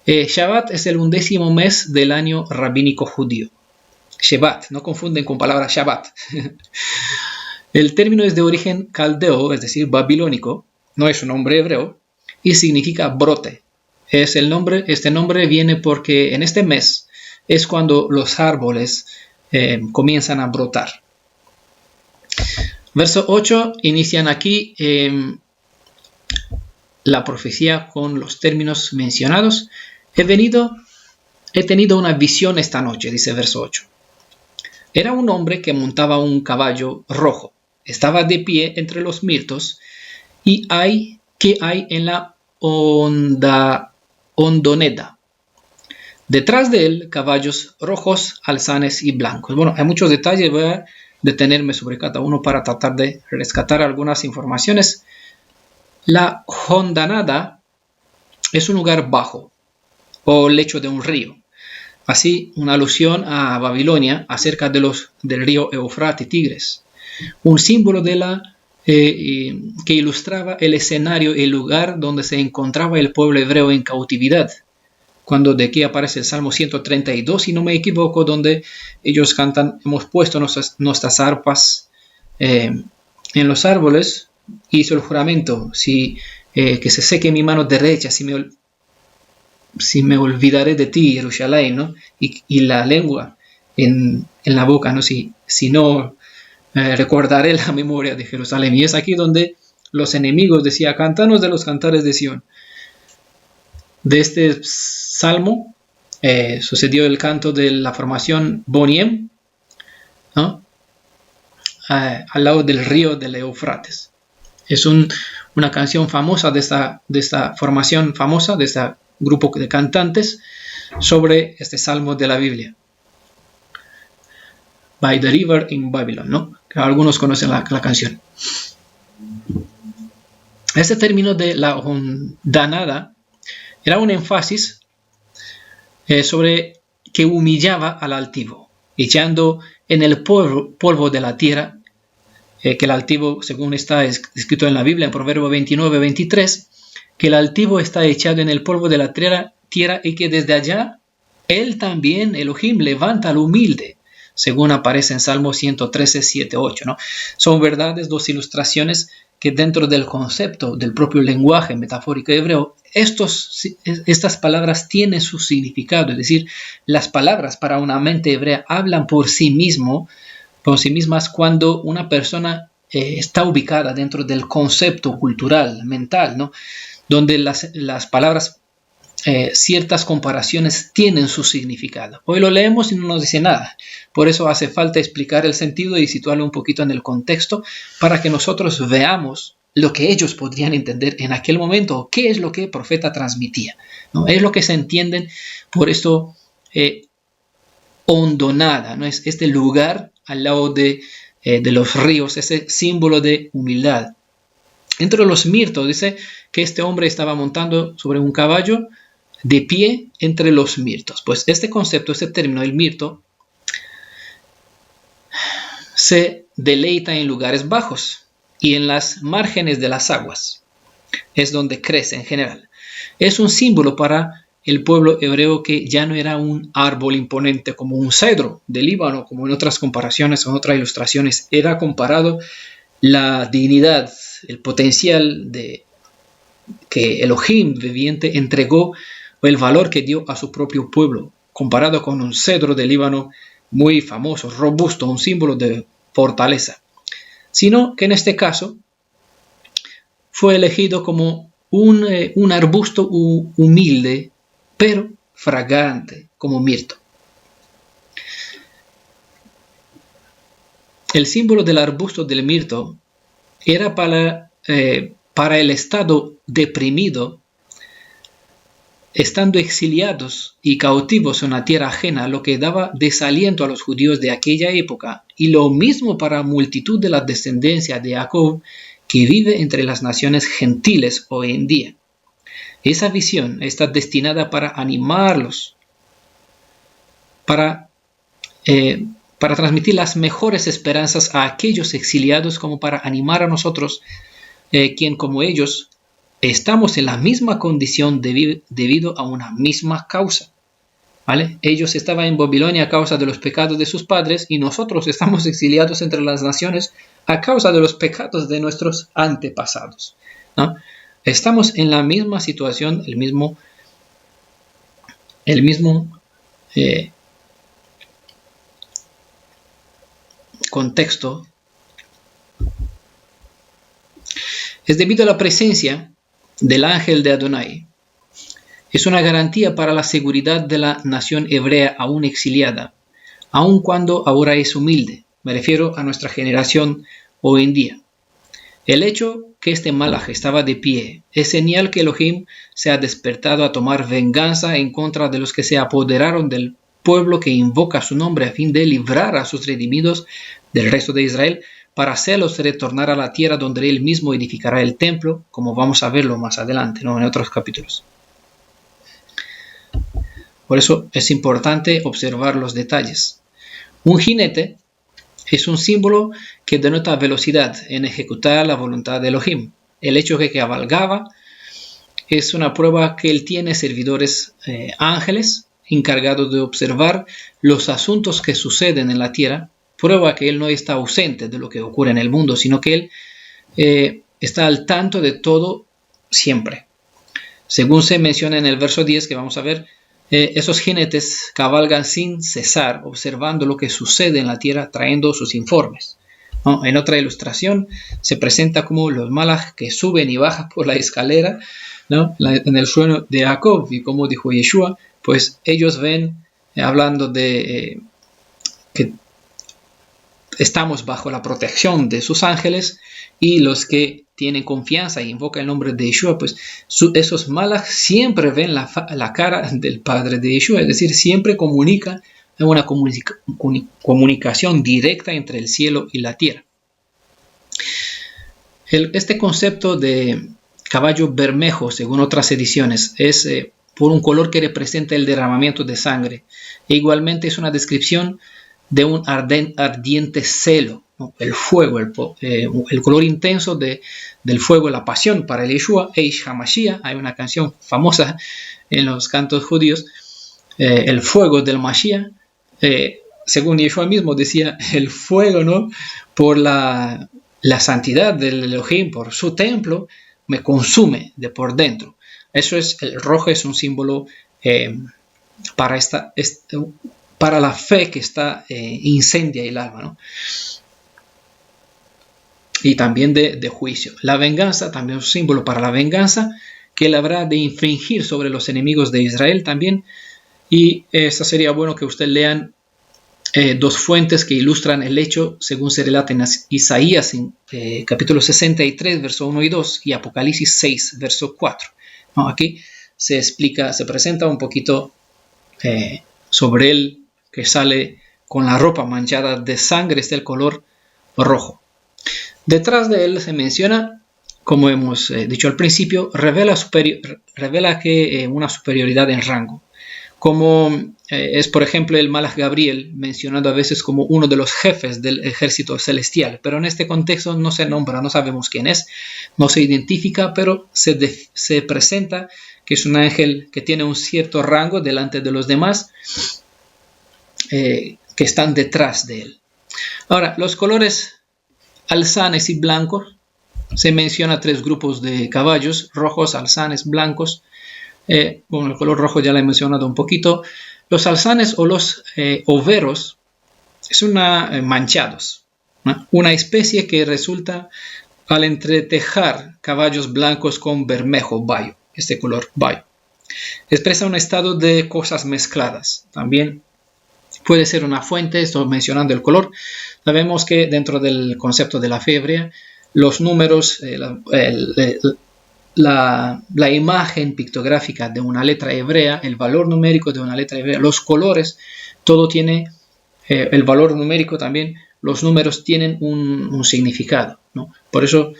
Shevat es el 11º mes del año rabínico judío. Shevat, no confunden con palabra Shabbat. El término es de origen caldeo, es decir, babilónico, no es un nombre hebreo, y significa brote. Este nombre viene porque en este mes es cuando los árboles comienzan a brotar. Verso 8 inician aquí la profecía con los términos mencionados, he tenido una visión esta noche, dice verso 8. Era un hombre que montaba un caballo rojo. Estaba de pie entre los mirtos y hay en la hondoneda. Detrás de él, caballos rojos, alzanes y blancos. Bueno, hay muchos detalles, voy a detenerme sobre cada uno para tratar de rescatar algunas informaciones. La hondonada es un lugar bajo o lecho de un río. Así, una alusión a Babilonia acerca del río Éufrates, Tigres. Un símbolo que ilustraba el escenario, el lugar donde se encontraba el pueblo hebreo en cautividad. Cuando de aquí aparece el Salmo 132, si no me equivoco, donde ellos cantan, hemos puesto nuestras arpas en los árboles, hizo el juramento, que se seque mi mano derecha, si me olvidaré de ti, Jerusalén, ¿no? Y la lengua en la boca, ¿no? Si no, recordaré la memoria de Jerusalén. Y es aquí donde los enemigos decían, cántanos de los cantares de Sión. De este salmo sucedió el canto de la formación Boniem, ¿no? Al lado del río del Éufrates. Es una canción famosa de esta formación famosa, de este grupo de cantantes, sobre este salmo de la Biblia. By the River in Babylon, ¿no? Que algunos conocen la canción. Este término de la hondonada era un énfasis sobre que humillaba al altivo, echando en el polvo de la tierra, que el altivo, según está escrito en la Biblia, en Proverbio 29-23, que el altivo está echado en el polvo de la tierra y que desde allá él también, Elohim, levanta al humilde, según aparece en Salmo 113, 7, 8, ¿no? Son verdades, dos ilustraciones que dentro del concepto del propio lenguaje metafórico hebreo, estas palabras tienen su significado, es decir, las palabras para una mente hebrea hablan por sí mismas cuando una persona está ubicada dentro del concepto cultural, mental, ¿no? Donde las palabras, ciertas comparaciones tienen su significado. Hoy lo leemos y no nos dice nada. Por eso hace falta explicar el sentido y situarlo un poquito en el contexto para que nosotros veamos lo que ellos podrían entender en aquel momento, qué es lo que el profeta transmitía, ¿no? Es lo que se entienden por esto hondonada, ¿no? Es este lugar al lado de los ríos, ese símbolo de humildad. Entre los mirtos dice que este hombre estaba montando sobre un caballo de pie entre los mirtos. Pues este concepto, este término, el mirto, se deleita en lugares bajos y en las márgenes de las aguas. Es donde crece en general. Es un símbolo para el pueblo hebreo que ya no era un árbol imponente como un cedro del Líbano, como en otras comparaciones o en otras ilustraciones. Era comparado la dignidad, el potencial que Elohim viviente entregó, o el valor que dio a su propio pueblo, comparado con un cedro del Líbano muy famoso, robusto, un símbolo de fortaleza. Sino que en este caso fue elegido como un arbusto humilde, pero fragante, como mirto. El símbolo del arbusto del mirto era para el estado deprimido, estando exiliados y cautivos en una tierra ajena, lo que daba desaliento a los judíos de aquella época, y lo mismo para multitud de la descendencia de Jacob que vive entre las naciones gentiles hoy en día. Esa visión está destinada para animarlos, para transmitir las mejores esperanzas a aquellos exiliados, como para animar a nosotros, quien como ellos estamos en la misma condición debido a una misma causa, ¿vale? Ellos estaban en Babilonia a causa de los pecados de sus padres y nosotros estamos exiliados entre las naciones a causa de los pecados de nuestros antepasados, ¿no? Estamos en la misma situación, el mismo contexto. Es debido a la presencia del ángel de Adonai. Es una garantía para la seguridad de la nación hebrea aún exiliada, aun cuando ahora es humilde. Me refiero a nuestra generación hoy en día. El hecho que este Malaj estaba de pie es señal que Elohim se ha despertado a tomar venganza en contra de los que se apoderaron del pueblo que invoca su nombre a fin de librar a sus redimidos del resto de Israel para hacerlos retornar a la tierra donde él mismo edificará el templo, como vamos a verlo más adelante, ¿no? En otros capítulos. Por eso es importante observar los detalles. Un jinete es un símbolo que denota velocidad en ejecutar la voluntad de Elohim. El hecho de que cabalgaba es una prueba que él tiene servidores ángeles encargados de observar los asuntos que suceden en la tierra, prueba que él no está ausente de lo que ocurre en el mundo, sino que él está al tanto de todo siempre. Según se menciona en el verso 10 que vamos a ver, esos jinetes cabalgan sin cesar, observando lo que sucede en la tierra, trayendo sus informes, ¿no? En otra ilustración se presenta como los malaj que suben y bajan por la escalera, ¿no? En el sueño de Jacob, y como dijo Yeshua, pues ellos ven, hablando de que estamos bajo la protección de sus ángeles, y los que tienen confianza y invocan el nombre de Yeshua, pues esos malaj siempre ven la cara del Padre de Yeshua, es decir, siempre comunican, hay una comunicación directa entre el cielo y la tierra. Este concepto de caballo bermejo, según otras ediciones, es por un color que representa el derramamiento de sangre, e igualmente es una descripción de un ardiente celo, ¿no? El fuego, el color intenso del fuego, la pasión para el Yeshua, Eish HaMashiach. Hay una canción famosa en los cantos judíos, el fuego del Mashiach, según Yeshua mismo decía, el fuego, ¿no? Por la santidad del Elohim, por su templo, me consume de por dentro. Eso es, el rojo es un símbolo para la fe que incendia el alma, ¿no? Y también de juicio. La venganza también es un símbolo para la venganza que él habrá de infringir sobre los enemigos de Israel también. Y esto sería bueno que ustedes lean dos fuentes que ilustran el hecho según se relata en Isaías en capítulo 63, verso 1 y 2, y Apocalipsis 6, verso 4. ¿No? Aquí se presenta un poquito sobre él que sale con la ropa manchada de sangre, está el color rojo. Detrás de él se menciona, como hemos dicho al principio, revela que una superioridad en rango, como es por ejemplo el Malaj Gabriel, mencionado a veces como uno de los jefes del ejército celestial, pero en este contexto no se nombra, no sabemos quién es, no se identifica, pero se presenta que es un ángel que tiene un cierto rango delante de los demás que están detrás de él. Ahora, los colores alzanes y blancos, se menciona 3 grupos de caballos, rojos, alzanes, blancos. Bueno, el color rojo ya lo he mencionado un poquito. Los alzanes o los overos son manchados, ¿no? Una especie que resulta al entretejar caballos blancos con bermejo, bayo, este color bayo. Expresa un estado de cosas mezcladas. También puede ser una fuente, estoy mencionando el color. Sabemos que dentro del concepto de la fe hebrea, los números, la imagen pictográfica de una letra hebrea, el valor numérico de una letra hebrea, los colores, todo tiene el valor numérico también, los números tienen un significado, ¿no? Por eso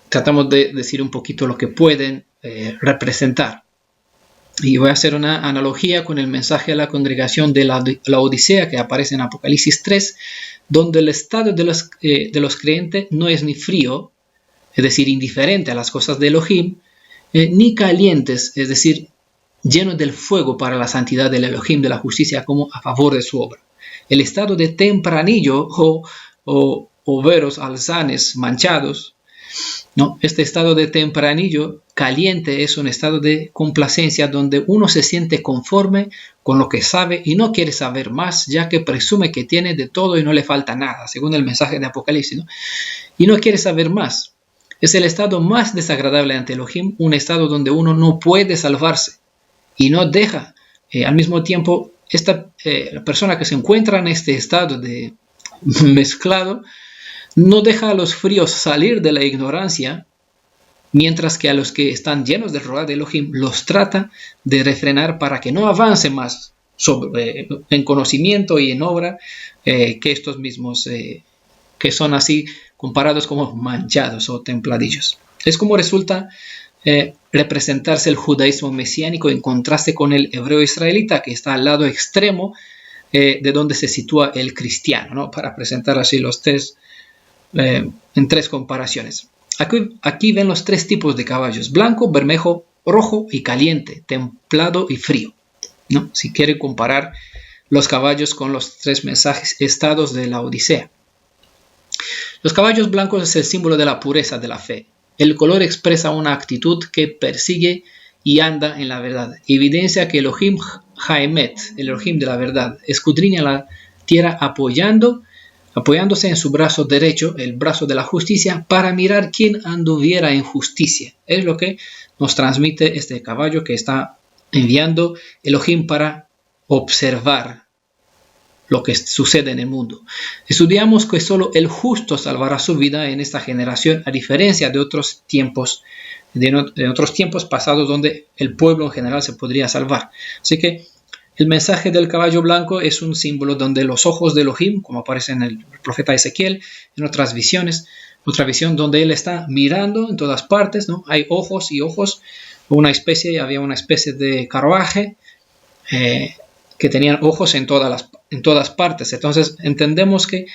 tratamos de decir un poquito lo que pueden representar. Y voy a hacer una analogía con el mensaje a la congregación de la Odisea que aparece en Apocalipsis 3, donde el estado de los creyentes no es ni frío, es decir, indiferente a las cosas de Elohim, ni calientes, es decir, lleno del fuego para la santidad del Elohim, de la justicia, como a favor de su obra. El estado de tempranillo o veros alzanes manchados, ¿no? Este estado de tempranillo caliente es un estado de complacencia donde uno se siente conforme con lo que sabe y no quiere saber más, ya que presume que tiene de todo y no le falta nada, según el mensaje de Apocalipsis, ¿no? Y no quiere saber más. Es el estado más desagradable ante Elohim, un estado donde uno no puede salvarse y no deja. Al mismo tiempo, la persona que se encuentra en este estado de mezclado no deja a los fríos salir de la ignorancia, mientras que a los que están llenos del Ruach de Elohim los trata de refrenar para que no avance más en conocimiento y en obra que estos mismos que son así comparados como manchados o templadillos. Es como resulta representarse el judaísmo mesiánico en contraste con el hebreo israelita, que está al lado extremo de donde se sitúa el cristiano, ¿no? Para presentar así los tres en tres comparaciones. Aquí ven los tres tipos de caballos: blanco, bermejo, rojo y caliente, templado y frío, ¿no? Si quiere comparar los caballos con los tres estados de la Odisea. Los caballos blancos es el símbolo de la pureza de la fe. El color expresa una actitud que persigue y anda en la verdad. Evidencia que Elohim Haemet, el Elohim de la verdad, escudriña la tierra apoyándose en su brazo derecho, el brazo de la justicia, para mirar quién anduviera en justicia. Es lo que nos transmite este caballo que está enviando Elohim para observar lo que sucede en el mundo. Estudiamos que solo el justo salvará su vida en esta generación, a diferencia de otros tiempos, pasados donde el pueblo en general se podría salvar. Así que el mensaje del caballo blanco es un símbolo donde los ojos de Elohim, como aparece en el profeta Ezequiel, en otras visiones, otra visión donde él está mirando en todas partes, ¿no? Hay ojos y ojos, había una especie de carruaje que tenían ojos en todas partes. Entonces entendemos que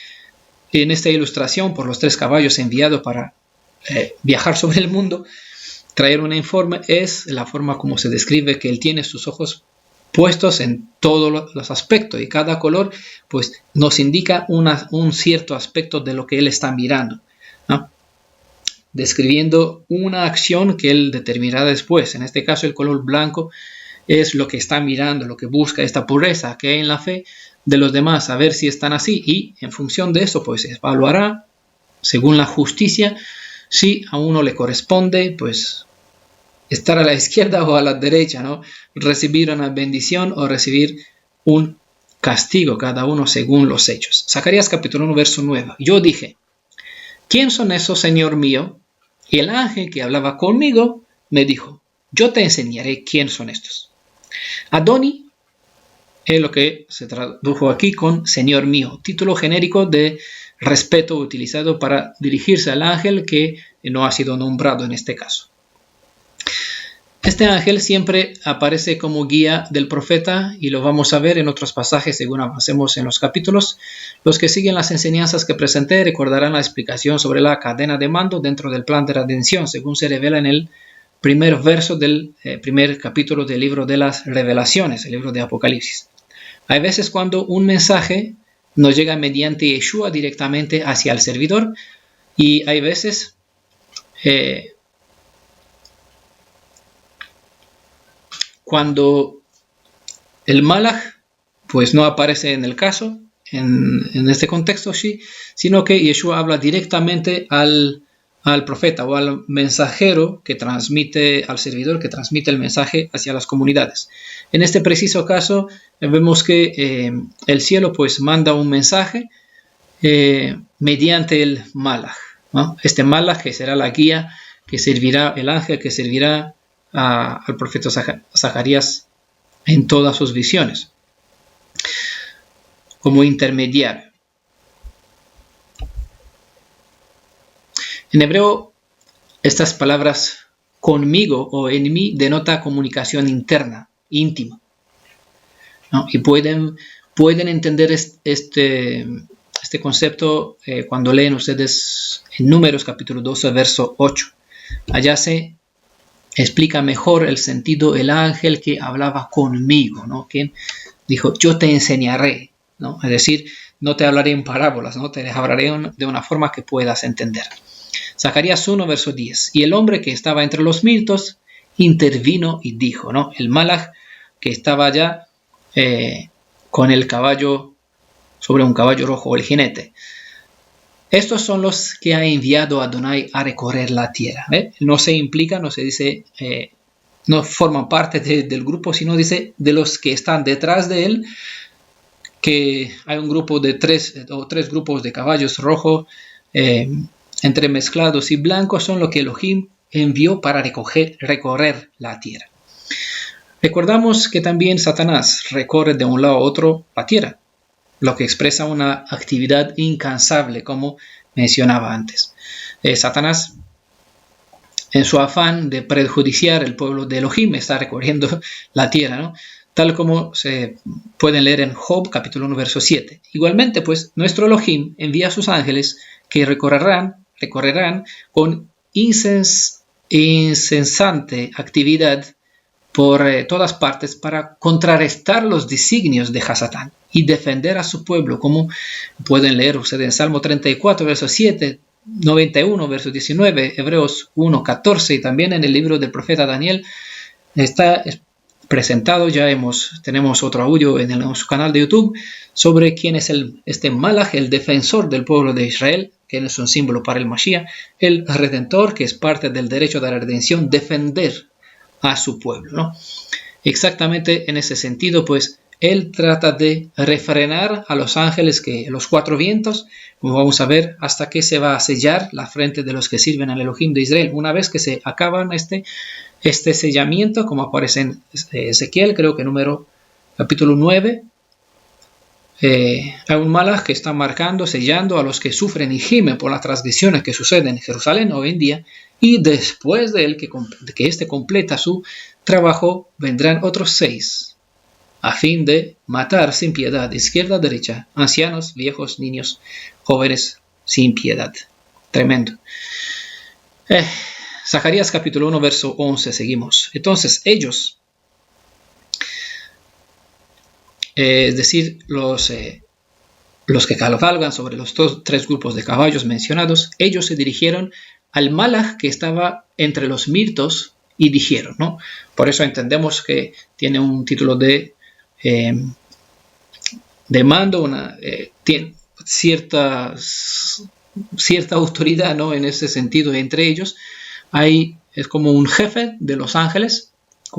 en esta ilustración por los tres caballos enviados para viajar sobre el mundo, traer un informe, es la forma como se describe que él tiene sus ojos puestos en todos los aspectos, y cada color pues nos indica un cierto aspecto de lo que él está mirando, ¿no? Describiendo una acción que él determinará después. En este caso el color blanco es lo que está mirando, lo que busca, esta pureza que hay en la fe de los demás, a ver si están así, y en función de eso pues evaluará según la justicia si a uno le corresponde pues estar a la izquierda o a la derecha, ¿no? Recibir una bendición o recibir un castigo, cada uno según los hechos. Zacarías capítulo 1 verso 9. Yo dije: ¿quién son esos, Señor mío? Y el ángel que hablaba conmigo me dijo: yo te enseñaré quién son estos. Adoni es lo que se tradujo aquí con Señor mío, título genérico de respeto utilizado para dirigirse al ángel que no ha sido nombrado en este caso. Este ángel siempre aparece como guía del profeta, y lo vamos a ver en otros pasajes según avancemos en los capítulos. Los que siguen las enseñanzas que presenté recordarán la explicación sobre la cadena de mando dentro del plan de redención, según se revela en el primer verso del primer capítulo del libro de las revelaciones, el libro de Apocalipsis. Hay veces cuando un mensaje nos llega mediante Yeshua directamente hacia el servidor, y hay veces cuando el Malach pues no aparece en el caso, en este contexto, sí, sino que Yeshua habla directamente al profeta o al mensajero que transmite, al servidor que transmite el mensaje hacia las comunidades. En este preciso caso vemos que el cielo pues manda un mensaje mediante el Malach, ¿no? Este Malach que será la guía que servirá, el ángel que servirá al profeta Zacarías en todas sus visiones como intermediario. En hebreo, estas palabras conmigo o en mí denota comunicación interna, íntima, ¿no? Y pueden entender este concepto cuando leen ustedes en Números capítulo 12 verso 8. Allá se explica mejor el sentido el ángel que hablaba conmigo, ¿no? Quien dijo: yo te enseñaré, ¿no? Es decir, no te hablaré en parábolas, ¿no? Te hablaré de una forma que puedas entender. Zacarías 1 verso 10. Y el hombre que estaba entre los mirtos intervino y dijo, ¿no? El Malach que estaba allá con el caballo, sobre un caballo rojo, el jinete. Estos son los que ha enviado Adonai a recorrer la tierra. No se implica, no se dice, no forman parte del grupo, sino dice de los que están detrás de él, que hay un grupo de tres grupos de caballos rojos, entremezclados y blancos, son los que Elohim envió para recorrer la tierra. Recordamos que también Satanás recorre de un lado a otro la tierra, lo que expresa una actividad incansable, como mencionaba antes. Satanás, en su afán de prejudiciar el pueblo de Elohim, está recorriendo la tierra, ¿no? Tal como se pueden leer en Job, capítulo 1, verso 7. Igualmente, pues, nuestro Elohim envía a sus ángeles que recorrerán con incesante actividad por todas partes para contrarrestar los designios de Hasatán y defender a su pueblo, como pueden leer ustedes en Salmo 34, verso 7, 91, verso 19, Hebreos 1, 14, y también en el libro del profeta Daniel está presentado. Tenemos otro audio en nuestro canal de YouTube sobre quién es este Malach, el defensor del pueblo de Israel, que es un símbolo para el Mashiach, el Redentor, que es parte del derecho de la redención, defender a su pueblo, ¿no? Exactamente en ese sentido, pues, él trata de refrenar a los ángeles, los cuatro vientos, como vamos a ver, hasta que se va a sellar la frente de los que sirven al Elohim de Israel. Una vez que se acaban este sellamiento, como aparece en Ezequiel, creo que capítulo 9, hay un malach que está marcando, sellando a los que sufren y gimen por las transgresiones que suceden en Jerusalén hoy en día, y después de él, que éste completa su trabajo, vendrán otros 6, a fin de matar sin piedad, izquierda, derecha, ancianos, viejos, niños, jóvenes, sin piedad. Tremendo. Zacarías capítulo 1, verso 11, seguimos. Entonces ellos, es decir, los que cabalgan sobre los tres grupos de caballos mencionados, ellos se dirigieron al malach que estaba entre los mirtos y dijeron, ¿no? Por eso entendemos que tiene un título de mando, tiene cierta autoridad, ¿no? En ese sentido, entre ellos es como un jefe de los ángeles.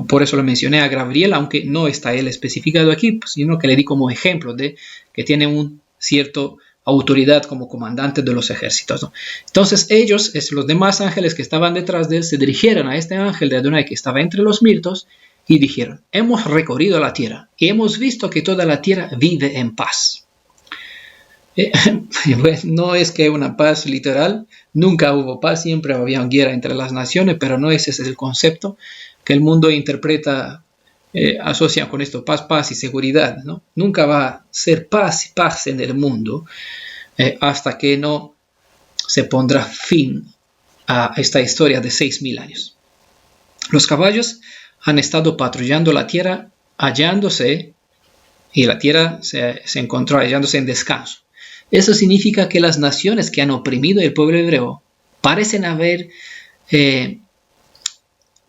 Por eso lo mencioné a Gabriel, aunque no está él especificado aquí, sino que le di como ejemplo de que tiene un cierto autoridad como comandante de los ejércitos, ¿no? Entonces ellos, los demás ángeles que estaban detrás de él, se dirigieron a este ángel de Adonai que estaba entre los mirtos y dijeron: hemos recorrido la tierra y hemos visto que toda la tierra vive en paz. Pues no es que una paz literal, nunca hubo paz, siempre había guerra entre las naciones, pero no ese es el concepto que el mundo interpreta, asocia con esto paz y seguridad, ¿no? Nunca va a ser paz en el mundo hasta que no se pondrá fin a esta historia de 6.000 años. Los caballos han estado patrullando la tierra, y la tierra se encontró hallándose en descanso. Eso significa que las naciones que han oprimido el pueblo hebreo parecen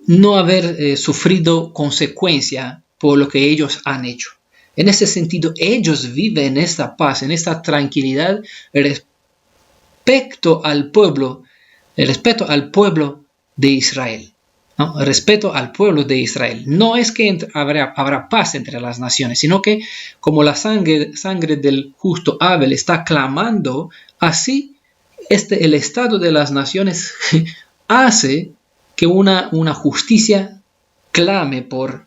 no haber sufrido consecuencia por lo que ellos han hecho. En ese sentido, ellos viven en esta paz, en esta tranquilidad respecto al pueblo de Israel, ¿no? Respeto al pueblo de Israel. No es que habrá paz entre las naciones, sino que como la sangre del justo Abel está clamando, así el estado de las naciones hace que una justicia clame por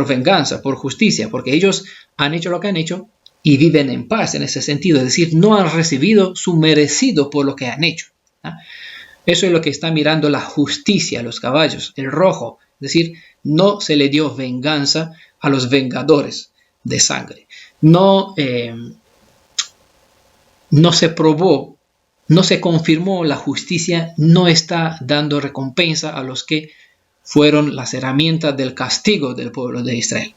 venganza, por justicia, porque ellos han hecho lo que han hecho y viven en paz en ese sentido, es decir, no han recibido su merecido por lo que han hecho, ¿no? Eso es lo que está mirando la justicia, los caballos, el rojo, es decir, no se le dio venganza a los vengadores de sangre, no se probó, no se confirmó la justicia, no está dando recompensa a los que fueron las herramientas del castigo del pueblo de Israel.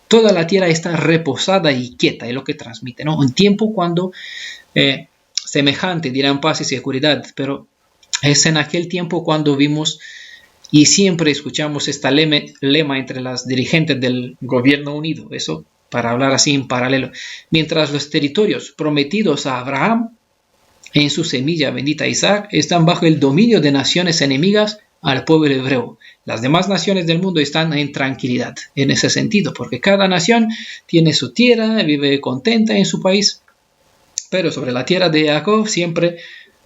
Toda la tierra está reposada y quieta, es lo que transmite, ¿no? Un tiempo cuando semejante dirán paz y seguridad, pero es en aquel tiempo cuando vimos y siempre escuchamos esta lema entre las dirigentes del gobierno unido, eso para hablar así en paralelo, mientras los territorios prometidos a Abraham en su semilla bendita Isaac, están bajo el dominio de naciones enemigas al pueblo hebreo. Las demás naciones del mundo están en tranquilidad en ese sentido, porque cada nación tiene su tierra, vive contenta en su país, pero sobre la tierra de Jacob siempre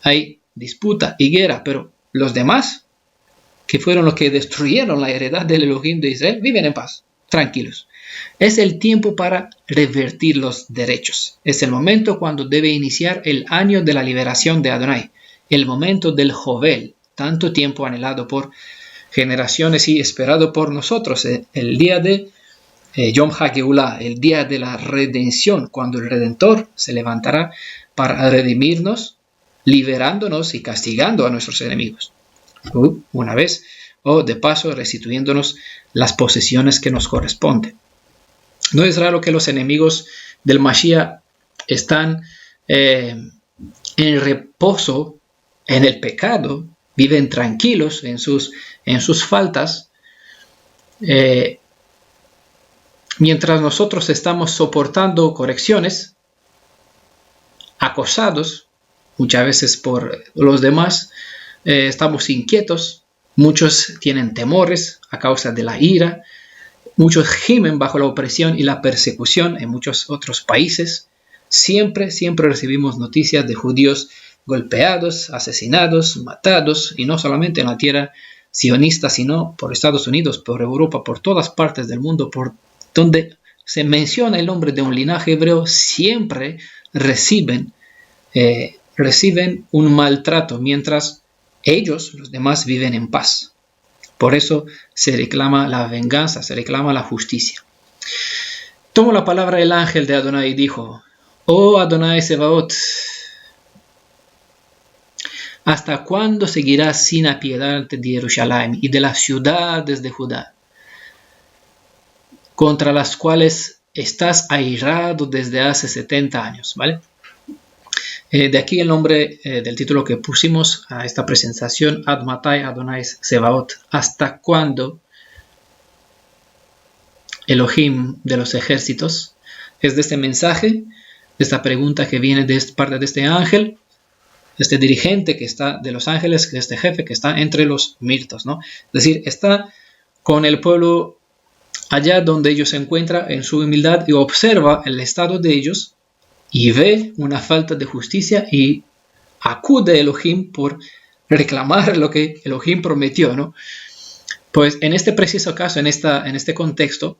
hay disputa y guerra, pero los demás, que fueron los que destruyeron la heredad del Elohim de Israel, viven en paz, tranquilos. Es el tiempo para revertir los derechos. Es el momento cuando debe iniciar el año de la liberación de Adonai, el momento del Jovel, tanto tiempo anhelado por generaciones y esperado por nosotros, el día de Yom HaGeulah, el día de la redención, cuando el Redentor se levantará para redimirnos, liberándonos y castigando a nuestros enemigos. Una vez, o de paso restituyéndonos las posesiones que nos corresponden. No es raro que los enemigos del Mashiach están en reposo en el pecado, viven tranquilos en sus faltas, mientras nosotros estamos soportando correcciones, acosados muchas veces por los demás, estamos inquietos, muchos tienen temores a causa de la ira, muchos gimen bajo la opresión y la persecución en muchos otros países. Siempre recibimos noticias de judíos golpeados, asesinados, matados, y no solamente en la tierra sionista, sino por Estados Unidos, por Europa, por todas partes del mundo, por donde se menciona el nombre de un linaje hebreo, siempre reciben un maltrato, mientras ellos, los demás, viven en paz. Por eso se reclama la venganza, se reclama la justicia. Tomó la palabra el ángel de Adonai y dijo: «Oh Adonai Sebaot, ¿hasta cuándo seguirás sin apiadarte de Jerusalén y de las ciudades de Judá, contra las cuales estás airado desde hace 70 años?» ¿Vale? De aquí el nombre del título que pusimos a esta presentación, Ad Matai Adonai Sebaot. ¿Hasta cuándo, Elohim de los ejércitos? Es de este mensaje, de esta pregunta que viene de parte de este ángel, este dirigente que está de los ángeles, que este jefe que está entre los mirtos, ¿no? Es decir, está con el pueblo allá donde ellos se encuentran en su humildad y observa el estado de ellos y ve una falta de justicia y acude a Elohim por reclamar lo que Elohim prometió, ¿no? Pues en este preciso caso, en este contexto,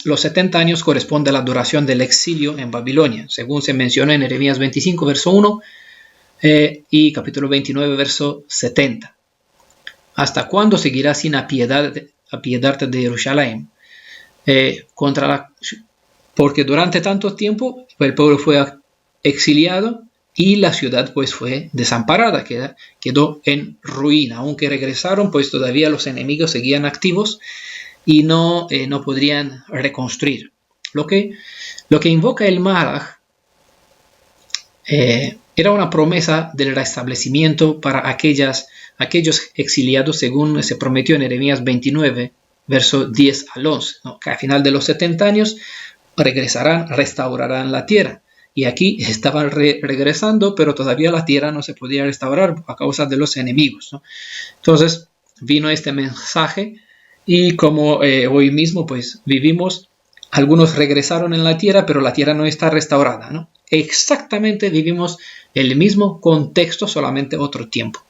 los 70 años corresponde a la duración del exilio en Babilonia, según se menciona en Jeremías 25, verso 1 y capítulo 29, verso 70. ¿Hasta cuándo seguirás sin apiadarte de Jerusalén? Porque durante tanto tiempo el pueblo fue exiliado y la ciudad pues fue desamparada, quedó en ruina. Aunque regresaron, pues todavía los enemigos seguían activos y no podrían reconstruir. Lo que invoca el Malach era una promesa del restablecimiento para aquellos exiliados, según se prometió en Jeremías 29, verso 10 al 11, ¿no? Que al final de los 70 años regresarán, restaurarán la tierra. Y aquí estaban regresando, pero todavía la tierra no se podía restaurar a causa de los enemigos, ¿no? Entonces vino este mensaje y como hoy mismo pues vivimos, algunos regresaron en la tierra, pero la tierra no está restaurada, ¿no? Exactamente vivimos el mismo contexto, solamente otro tiempo.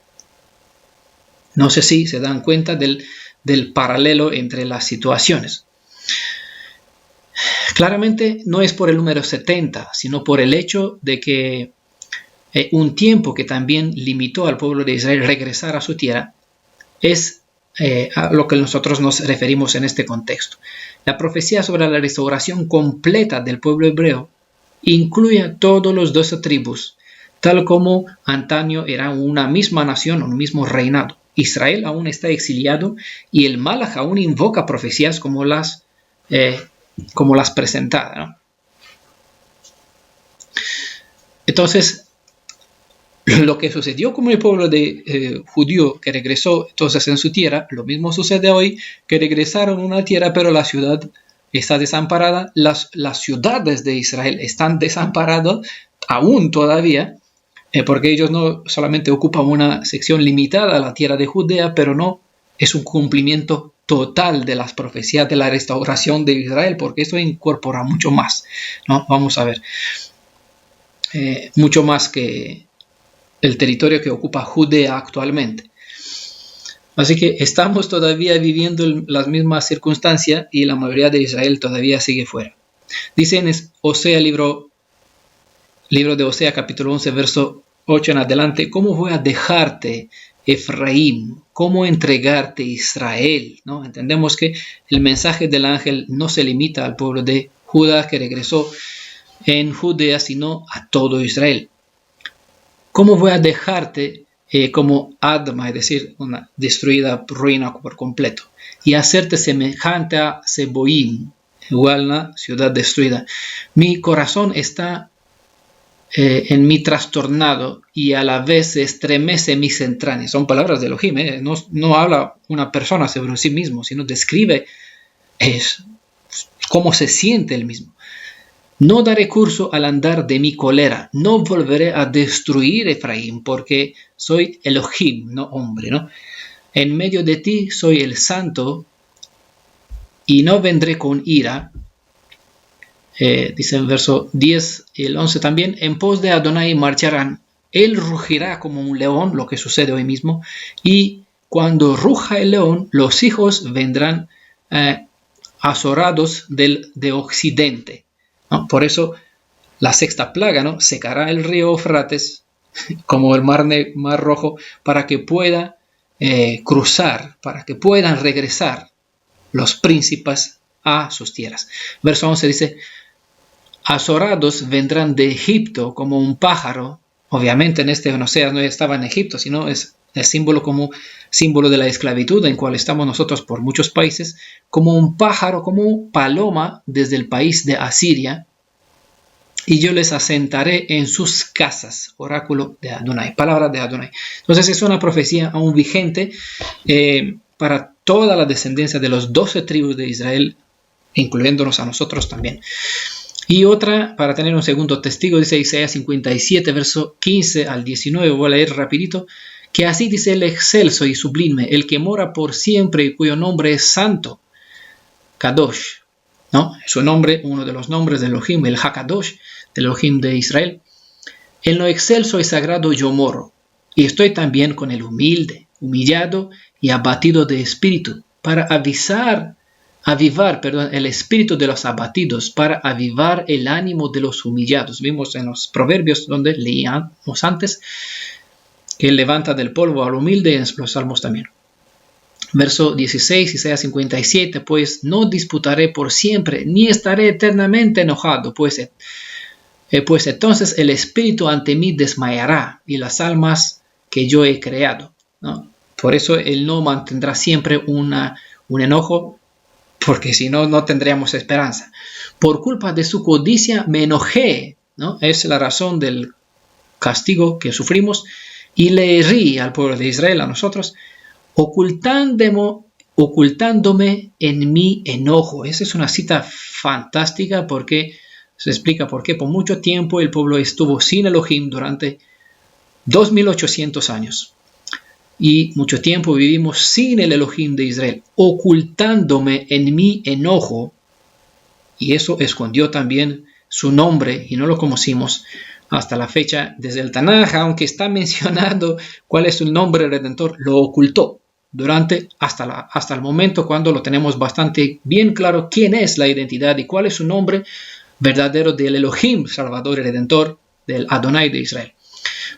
No sé si se dan cuenta del paralelo entre las situaciones. Claramente no es por el número 70, sino por el hecho de que un tiempo que también limitó al pueblo de Israel regresar a su tierra es a lo que nosotros nos referimos en este contexto. La profecía sobre la restauración completa del pueblo hebreo incluye a todos los 12 tribus, tal como antaño era una misma nación, un mismo reinado. Israel aún está exiliado y el Malach aún invoca profecías como las presentadas, ¿no? Entonces, lo que sucedió con el pueblo judío que regresó entonces en su tierra, lo mismo sucede hoy, que regresaron a una tierra, pero la ciudad está desamparada. Las ciudades de Israel están desamparadas aún todavía, porque ellos no solamente ocupan una sección limitada a la tierra de Judea, pero no es un cumplimiento total de las profecías de la restauración de Israel, porque eso incorpora mucho más, ¿no? Vamos a ver, mucho más que el territorio que ocupa Judea actualmente. Así que estamos todavía viviendo las mismas circunstancias y la mayoría de Israel todavía sigue fuera. Dice en Osea, libro de Osea, capítulo 11, verso 8 en adelante: ¿cómo voy a dejarte, Efraín? ¿Cómo entregarte, Israel? ¿No? Entendemos que el mensaje del ángel no se limita al pueblo de Judá que regresó en Judea, sino a todo Israel. ¿Cómo voy a dejarte como Adma, es decir, una destruida ruina por completo, y hacerte semejante a Seboim, igual una ciudad destruida? Mi corazón está en mí trastornado y a la vez se estremece mis entrañas. Son palabras de Elohim, no habla una persona sobre sí mismo, sino describe cómo se siente él mismo. No daré curso al andar de mi cólera, no volveré a destruir Efraín, porque soy Elohim, no hombre, ¿no? En medio de ti soy el santo y no vendré con ira. Dice el verso 10 y el 11 también: en pos de Adonai marcharán, él rugirá como un león, lo que sucede hoy mismo, y cuando ruja el león, los hijos vendrán azorados de occidente, ¿no? Por eso la sexta plaga, ¿no? Secará el río Eufrates como el mar Rojo, para que pueda cruzar, para que puedan regresar los príncipes a sus tierras. Verso 11 dice: azorados vendrán de Egipto como un pájaro. Obviamente en este Oseas no estaba en Egipto, sino es el símbolo como símbolo de la esclavitud en cual estamos nosotros por muchos países, como un pájaro, como paloma desde el país de Asiria, y yo les asentaré en sus casas. Oráculo de Adonai, palabra de Adonai. Entonces es una profecía aún vigente para toda la descendencia de los 12 tribus de Israel, incluyéndonos a nosotros también. Y otra, para tener un segundo testigo, dice Isaías 57, verso 15 al 19, voy a leer rapidito: que así dice el excelso y sublime, el que mora por siempre y cuyo nombre es santo, Kadosh, ¿no? Su nombre, uno de los nombres de Elohim, el Hakadosh, del Elohim de Israel. En lo excelso y sagrado yo moro, y estoy también con el humilde, humillado y abatido de espíritu, para avivar el espíritu de los abatidos, para avivar el ánimo de los humillados. Vimos en los proverbios donde leíamos antes que él levanta del polvo al humilde, y en los salmos también. Verso 16, Isaías 57, pues no disputaré por siempre, ni estaré eternamente enojado, pues entonces el espíritu ante mí desmayará, y las almas que yo he creado, ¿no? Por eso él no mantendrá siempre un enojo, porque si no, no tendríamos esperanza. Por culpa de su codicia me enojé, ¿no? Es la razón del castigo que sufrimos, y le herí al pueblo de Israel, a nosotros, ocultándome en mi enojo. Esa es una cita fantástica, porque se explica por qué por mucho tiempo el pueblo estuvo sin Elohim durante 2800 años. Y mucho tiempo vivimos sin el Elohim de Israel, ocultándome en mi enojo. Y eso escondió también su nombre y no lo conocimos hasta la fecha. Desde el Tanaj, aunque está mencionando cuál es su nombre redentor, lo ocultó hasta el momento cuando lo tenemos bastante bien claro quién es la identidad y cuál es su nombre verdadero del Elohim, Salvador y Redentor, del Adonai de Israel.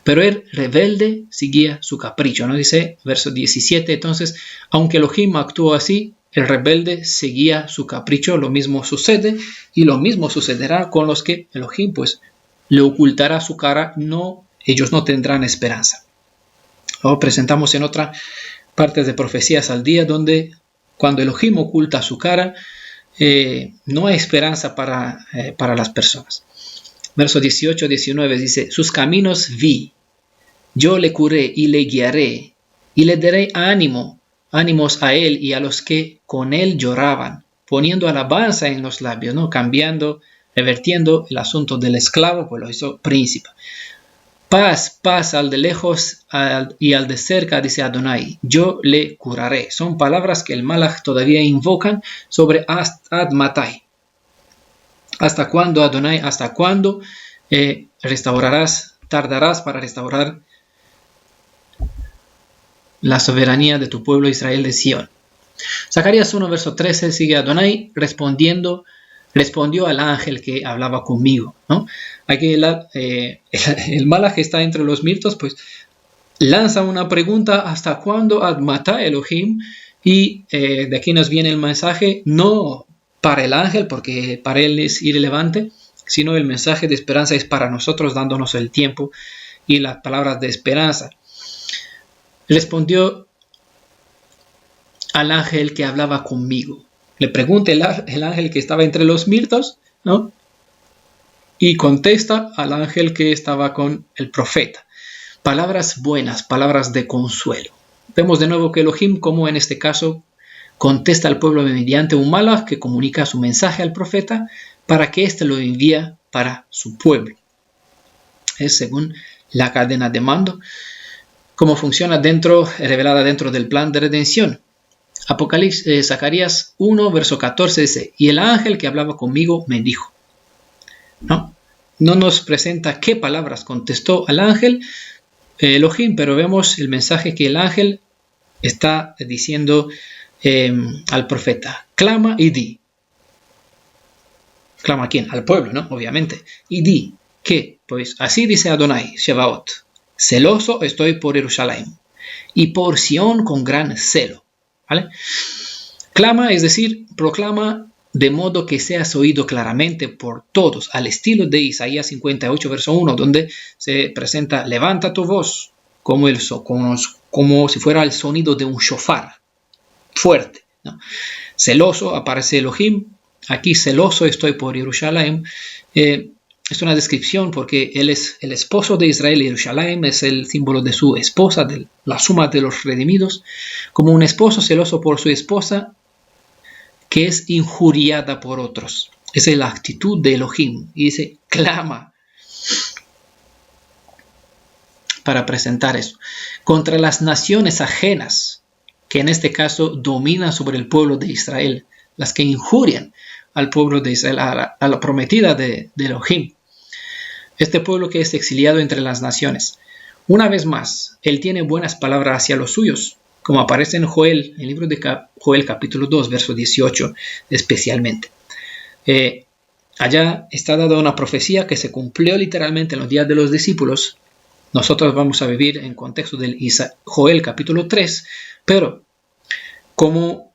Pero el rebelde seguía su capricho, ¿no? Dice verso 17, entonces, aunque Elohim actuó así, el rebelde seguía su capricho. Lo mismo sucede y lo mismo sucederá con los que Elohim pues le ocultará su cara. Ellos no tendrán esperanza. Lo presentamos en otra parte de Profecías al Día, donde cuando Elohim oculta su cara, no hay esperanza para las personas. Verso 18-19 dice: sus caminos vi, yo le curé y le guiaré, y le daré ánimos a él y a los que con él lloraban, poniendo alabanza en los labios, ¿no? Revertiendo el asunto del esclavo, pues lo hizo príncipe. Paz, paz al de lejos y al de cerca, dice Adonai, yo le curaré. Son palabras que el Malach todavía invocan sobre Ad Matai. ¿Hasta cuándo, Adonai? ¿Hasta cuándo tardarás para restaurar la soberanía de tu pueblo Israel de Sion? Zacarías 1, verso 13, sigue Adonai respondió al ángel que hablaba conmigo, ¿no? Aquí el Malach que está entre los mirtos, pues lanza una pregunta: ¿hasta cuándo Ad Matai Elohim? Y de aquí nos viene el mensaje, no para el ángel, porque para él es irrelevante, sino el mensaje de esperanza es para nosotros, dándonos el tiempo y las palabras de esperanza. Respondió al ángel que hablaba conmigo. Le pregunta el ángel que estaba entre los mirtos, ¿no? Y contesta al ángel que estaba con el profeta. Palabras buenas, palabras de consuelo. Vemos de nuevo que Elohim, como en este caso, contesta al pueblo mediante un Malach que comunica su mensaje al profeta para que éste lo envíe para su pueblo. Es según la cadena de mando, cómo funciona revelada dentro del plan de redención. Zacarías 1, verso 14 dice: y el ángel que hablaba conmigo me dijo. No nos presenta qué palabras contestó al ángel Elohim, pero vemos el mensaje que el ángel está diciendo al profeta: clama y di. ¿Clama a quién? Al pueblo, ¿no? Obviamente. Y di que, pues así dice Adonai Shebaot: celoso estoy por Jerusalén y por Sión con gran celo. ¿Vale? Clama, es decir, proclama de modo que seas oído claramente por todos, al estilo de Isaías 58, verso 1, donde se presenta: levanta tu voz como si fuera el sonido de un shofar fuerte, ¿no? Celoso, aparece Elohim. Aquí, celoso estoy por Jerusalén. Es una descripción porque él es el esposo de Israel y Jerusalén es el símbolo de su esposa, de la suma de los redimidos, como un esposo celoso por su esposa que es injuriada por otros. Esa es la actitud de Elohim. Y dice: clama, para presentar eso contra las naciones ajenas que en este caso dominan sobre el pueblo de Israel, las que injurian al pueblo de Israel, a la prometida de Elohim. Este pueblo que es exiliado entre las naciones. Una vez más, él tiene buenas palabras hacia los suyos, como aparece en Joel, el libro de Joel capítulo 2, verso 18 especialmente. Allá está dada una profecía que se cumplió literalmente en los días de los discípulos. Nosotros vamos a vivir en contexto del Joel capítulo 3, pero como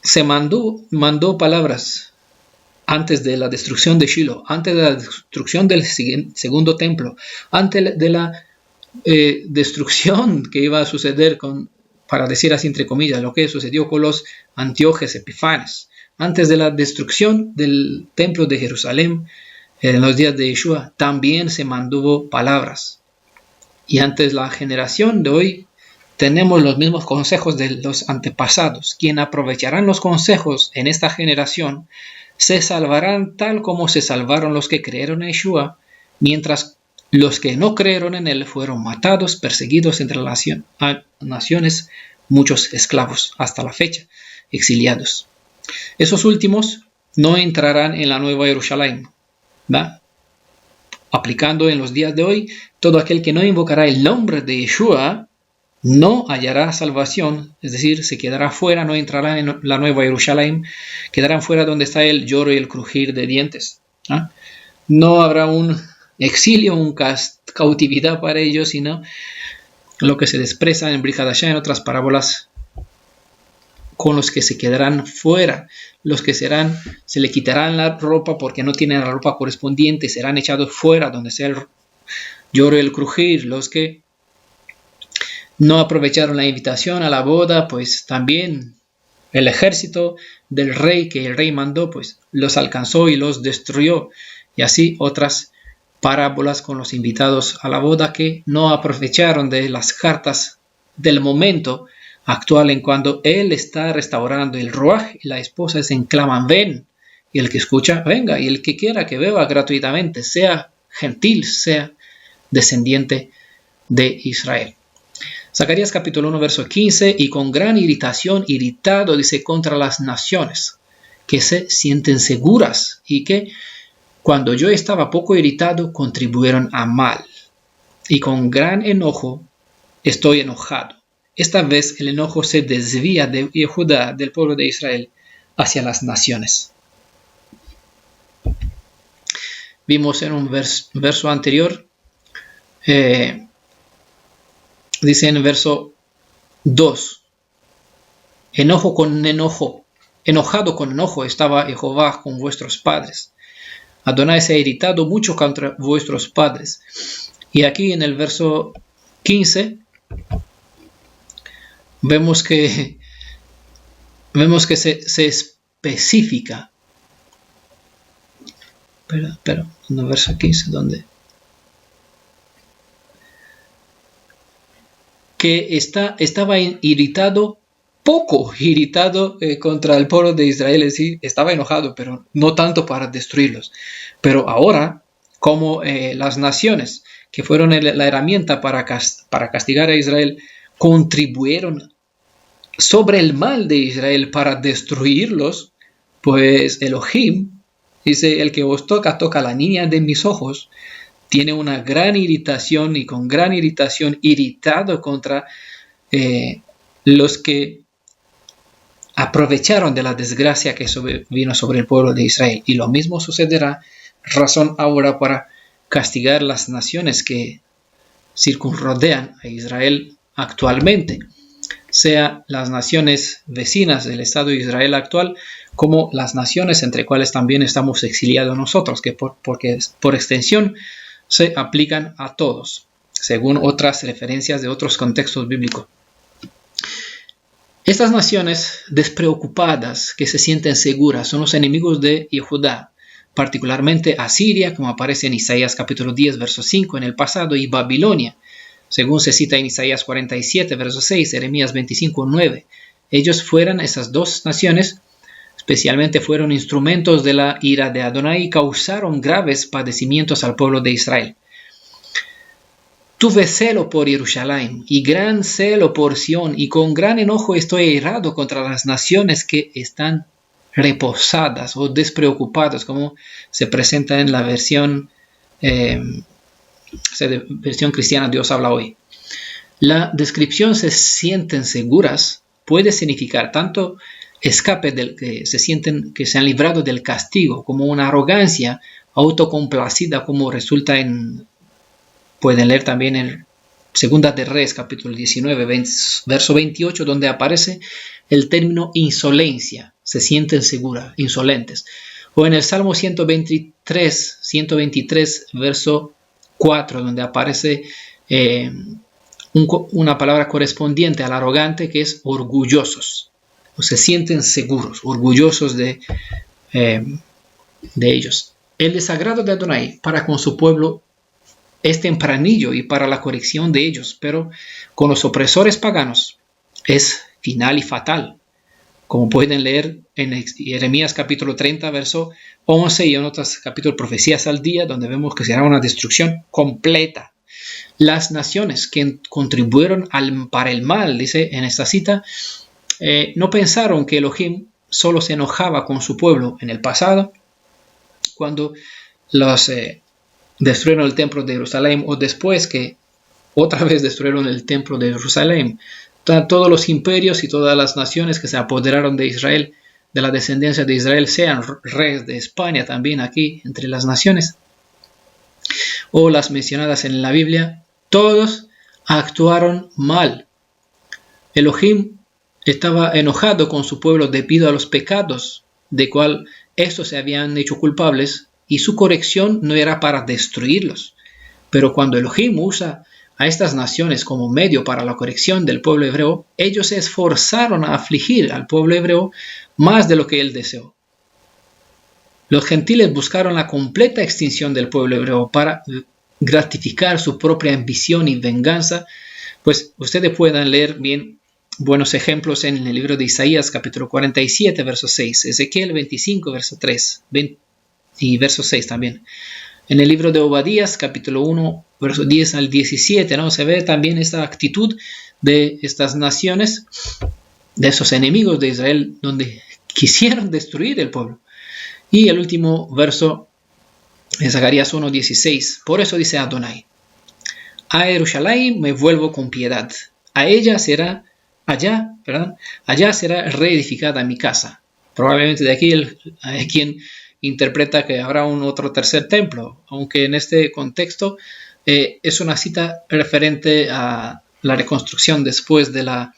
se mandó palabras antes de la destrucción de Shiloh, antes de la destrucción del segundo templo, antes de la destrucción que iba a suceder para decir así entre comillas, lo que sucedió con los Antíoques Epifanes, antes de la destrucción del templo de Jerusalén en los días de Yeshua, también se mantuvo palabras. Y antes la generación de hoy tenemos los mismos consejos de los antepasados. Quien aprovecharán los consejos en esta generación se salvarán tal como se salvaron los que creyeron en Yeshua, mientras los que no creyeron en él fueron matados, perseguidos entre las naciones, muchos esclavos hasta la fecha, exiliados. Esos últimos no entrarán en la nueva Jerusalén, ¿va? Aplicando en los días de hoy, todo aquel que no invocará el nombre de Yeshua no hallará salvación, es decir, se quedará fuera, no entrará en la nueva Jerusalén, quedarán fuera donde está el lloro y el crujir de dientes. No habrá un exilio, cautividad para ellos, sino lo que se expresa en Brit Hadashah, en otras parábolas, con los que se quedarán fuera, los que se le quitarán la ropa porque no tienen la ropa correspondiente, serán echados fuera donde sea el lloro y el crujir. Los que no aprovecharon la invitación a la boda, pues también el ejército del rey que el rey mandó, pues los alcanzó y los destruyó. Y así otras parábolas con los invitados a la boda que no aprovecharon de las cartas del momento actual, en cuando él está restaurando el ruaj y la esposa se claman: ven, y el que escucha venga, y el que quiera que beba gratuitamente, sea gentil, sea descendiente de Israel. Zacarías capítulo 1, verso 15, y con gran irritación, irritado, dice, contra las naciones que se sienten seguras y que cuando yo estaba poco irritado, contribuyeron a mal. Y con gran enojo, estoy enojado. Esta vez el enojo se desvía de Judá, del pueblo de Israel, hacia las naciones. Vimos en un verso anterior, dice en el verso 2, enojado con enojo estaba Jehová con vuestros padres. Adonai se ha irritado mucho contra vuestros padres. Y aquí en el verso 15 vemos que se especifica. Pero en el verso 15, ¿dónde? Que estaba irritado, poco irritado contra el pueblo de Israel. Sí, estaba enojado, pero no tanto para destruirlos. Pero ahora, como las naciones que fueron la herramienta para castigar a Israel, contribuyeron sobre el mal de Israel para destruirlos, pues Elohim dice, el que os toca, toca a la niña de mis ojos, tiene una gran irritación y con gran irritación irritado contra los que aprovecharon de la desgracia que vino sobre el pueblo de Israel. Y lo mismo sucederá, razón ahora para castigar las naciones que circunrodean a Israel actualmente, sea las naciones vecinas del Estado de Israel actual, como las naciones entre cuales también estamos exiliados nosotros, que porque por extensión se aplican a todos, según otras referencias de otros contextos bíblicos. Estas naciones despreocupadas que se sienten seguras son los enemigos de Judá, particularmente Asiria, como aparece en Isaías capítulo 10, verso 5 en el pasado, y Babilonia, según se cita en Isaías 47, verso 6, Jeremías 25, 9. Ellos fueron, esas dos naciones, especialmente fueron instrumentos de la ira de Adonai y causaron graves padecimientos al pueblo de Israel. Tuve celo por Jerusalén y gran celo por Sión, y con gran enojo estoy irado contra las naciones que están reposadas o despreocupadas, como se presenta en la versión cristiana Dios habla hoy. La descripción se sienten seguras puede significar tanto escape del que se sienten que se han librado del castigo, como una arrogancia autocomplacida, como resulta pueden leer también en Segunda de Reyes, capítulo 19, verso 28, donde aparece el término insolencia, se sienten seguras, insolentes. O en el Salmo 123, verso 4, donde aparece una palabra correspondiente al arrogante, que es orgullosos. O se sienten seguros, orgullosos de ellos. El desagrado de Adonai para con su pueblo es tempranillo y para la corrección de ellos, pero con los opresores paganos es final y fatal, como pueden leer en Jeremías capítulo 30, verso 11 y en otros capítulos Profecías al Día, donde vemos que será una destrucción completa. Las naciones que contribuyeron para el mal, dice en esta cita, no pensaron que Elohim solo se enojaba con su pueblo en el pasado, cuando los destruyeron el templo de Jerusalén, o después que otra vez destruyeron el templo de Jerusalén. Todos los imperios y todas las naciones que se apoderaron de Israel, de la descendencia de Israel, sean reyes de España también aquí entre las naciones, o las mencionadas en la Biblia, todos actuaron mal. Elohim estaba enojado con su pueblo debido a los pecados de cual estos se habían hecho culpables, y su corrección no era para destruirlos. Pero cuando Elohim usa a estas naciones como medio para la corrección del pueblo hebreo, ellos se esforzaron a afligir al pueblo hebreo más de lo que él deseó. Los gentiles buscaron la completa extinción del pueblo hebreo para gratificar su propia ambición y venganza, pues ustedes pueden leer bien buenos ejemplos en el libro de Isaías capítulo 47, verso 6, Ezequiel 25, verso 3, y verso 6 también. En el libro de Obadías, capítulo 1, versos 10 al 17, ¿no? Se ve también esta actitud de estas naciones, de esos enemigos de Israel, donde quisieron destruir el pueblo. Y el último verso en Zacarías 1:16. Por eso dice Adonai: a Jerusalén me vuelvo con piedad. Allá será reedificada mi casa. Probablemente de aquí hay quien interpreta que habrá un otro tercer templo, aunque en este contexto es una cita referente a la reconstrucción después de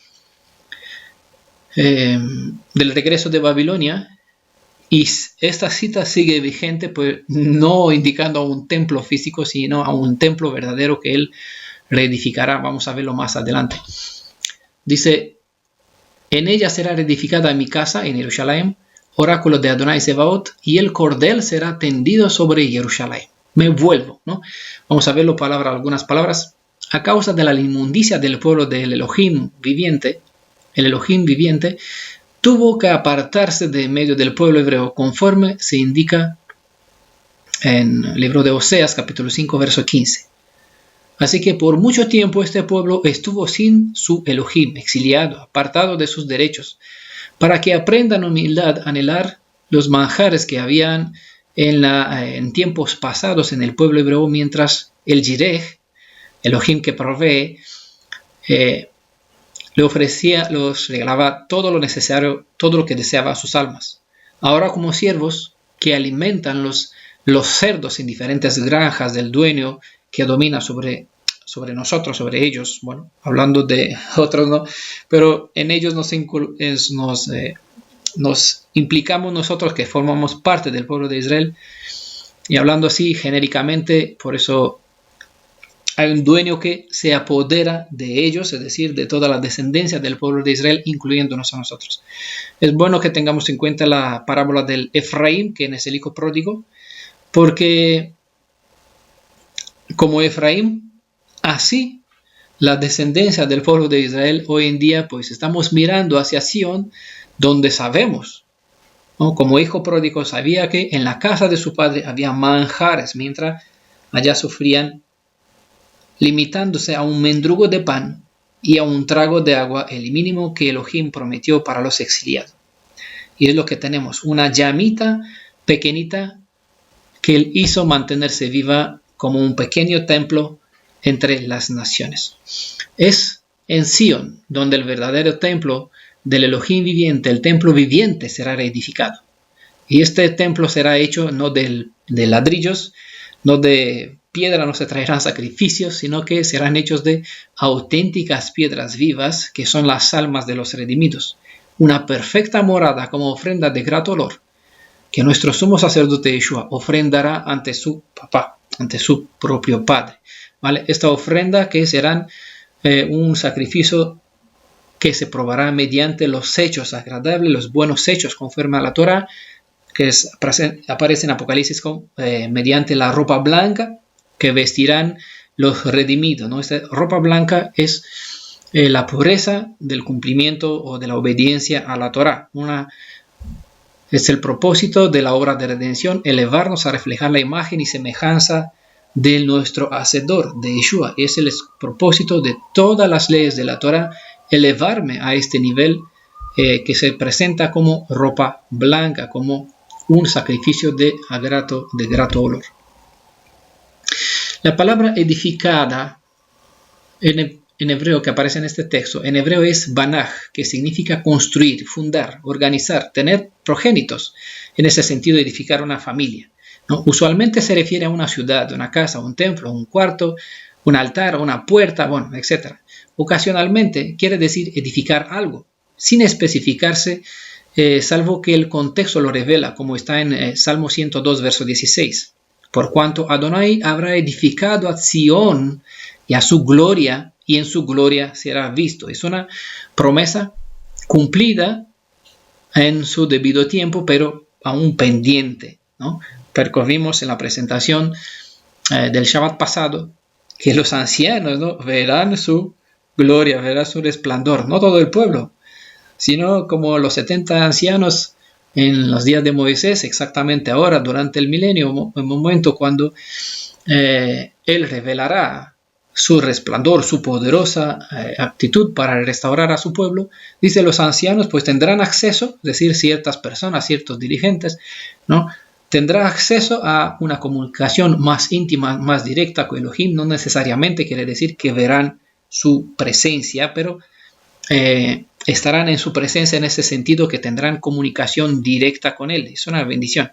del regreso de Babilonia. Y esta cita sigue vigente, pues no indicando a un templo físico, sino a un templo verdadero que él reedificará. Vamos a verlo más adelante. Dice: en ella será reedificada mi casa, en Jerusalén, oráculo de Adonai Sebaot, y el cordel será tendido sobre Jerusalén. Me vuelvo, ¿no? Vamos a verlo algunas palabras. A causa de la inmundicia del pueblo del Elohim viviente, el Elohim viviente tuvo que apartarse de medio del pueblo hebreo, conforme se indica en el libro de Oseas, capítulo 5, verso 15. Así que por mucho tiempo este pueblo estuvo sin su Elohim, exiliado, apartado de sus derechos, para que aprendan humildad, anhelar los manjares que habían en tiempos pasados en el pueblo hebreo, mientras el Jireh, Elohim que provee, les regalaba todo lo necesario, todo lo que deseaba a sus almas. Ahora, como siervos que alimentan los cerdos en diferentes granjas del dueño que domina sobre nosotros, sobre ellos, bueno, hablando de otros, ¿no? Pero en ellos nos implicamos nosotros que formamos parte del pueblo de Israel, y hablando así genéricamente, por eso hay un dueño que se apodera de ellos, es decir, de toda la descendencia del pueblo de Israel, incluyéndonos a nosotros. Es bueno que tengamos en cuenta la parábola del Efraín, que es el hijo pródigo, porque como Efraín, así la descendencia del pueblo de Israel hoy en día, pues estamos mirando hacia Sion, donde sabemos, ¿no? Como hijo pródigo sabía que en la casa de su padre había manjares, mientras allá sufrían, limitándose a un mendrugo de pan y a un trago de agua, el mínimo que Elohim prometió para los exiliados. Y es lo que tenemos, una llamita pequeñita que él hizo mantenerse viva como un pequeño templo entre las naciones. Es en Sion donde el verdadero templo del Elohim viviente, el templo viviente, será reedificado. Y este templo será hecho no de ladrillos, no de piedra, no se traerán sacrificios, sino que serán hechos de auténticas piedras vivas, que son las almas de los redimidos. Una perfecta morada como ofrenda de grato olor, que nuestro sumo sacerdote Yeshua ofrendará ante su papá, ante su propio padre. ¿Vale? Esta ofrenda que será un sacrificio que se probará mediante los hechos agradables, los buenos hechos conforme a la Torah, que aparece en Apocalipsis mediante la ropa blanca que vestirán los redimidos, ¿no? Esta ropa blanca es la pureza del cumplimiento o de la obediencia a la Torah. Es el propósito de la obra de redención, elevarnos a reflejar la imagen y semejanza de nuestro Hacedor, de Yeshua. Es el propósito de todas las leyes de la Torah, elevarme a este nivel que se presenta como ropa blanca, como un sacrificio de grato olor. La palabra edificada en hebreo que aparece en este texto, en hebreo es banaj, que significa construir, fundar, organizar, tener progénitos. En ese sentido, edificar una familia, ¿no? Usualmente se refiere a una ciudad, una casa, un templo, un cuarto, un altar, una puerta, bueno, etc. Ocasionalmente quiere decir edificar algo, sin especificarse, salvo que el contexto lo revela, como está en Salmo 102, verso 16. Por cuanto Adonai habrá edificado a Sion y a su gloria, y en su gloria será visto. Es una promesa cumplida en su debido tiempo, pero aún pendiente, ¿no? Percibimos en la presentación del Shabbat pasado que los ancianos, ¿no?, verán su gloria, verán su resplandor, no todo el pueblo, sino como los 70 ancianos en los días de Moisés, exactamente ahora, durante el milenio, el momento cuando Él revelará su resplandor, su poderosa actitud para restaurar a su pueblo. Dice, los ancianos pues tendrán acceso, es decir, ciertas personas, ciertos dirigentes, ¿no? Tendrá acceso a una comunicación más íntima, más directa con Elohim. No necesariamente quiere decir que verán su presencia, pero estarán en su presencia en ese sentido, que tendrán comunicación directa con Él. Es una bendición.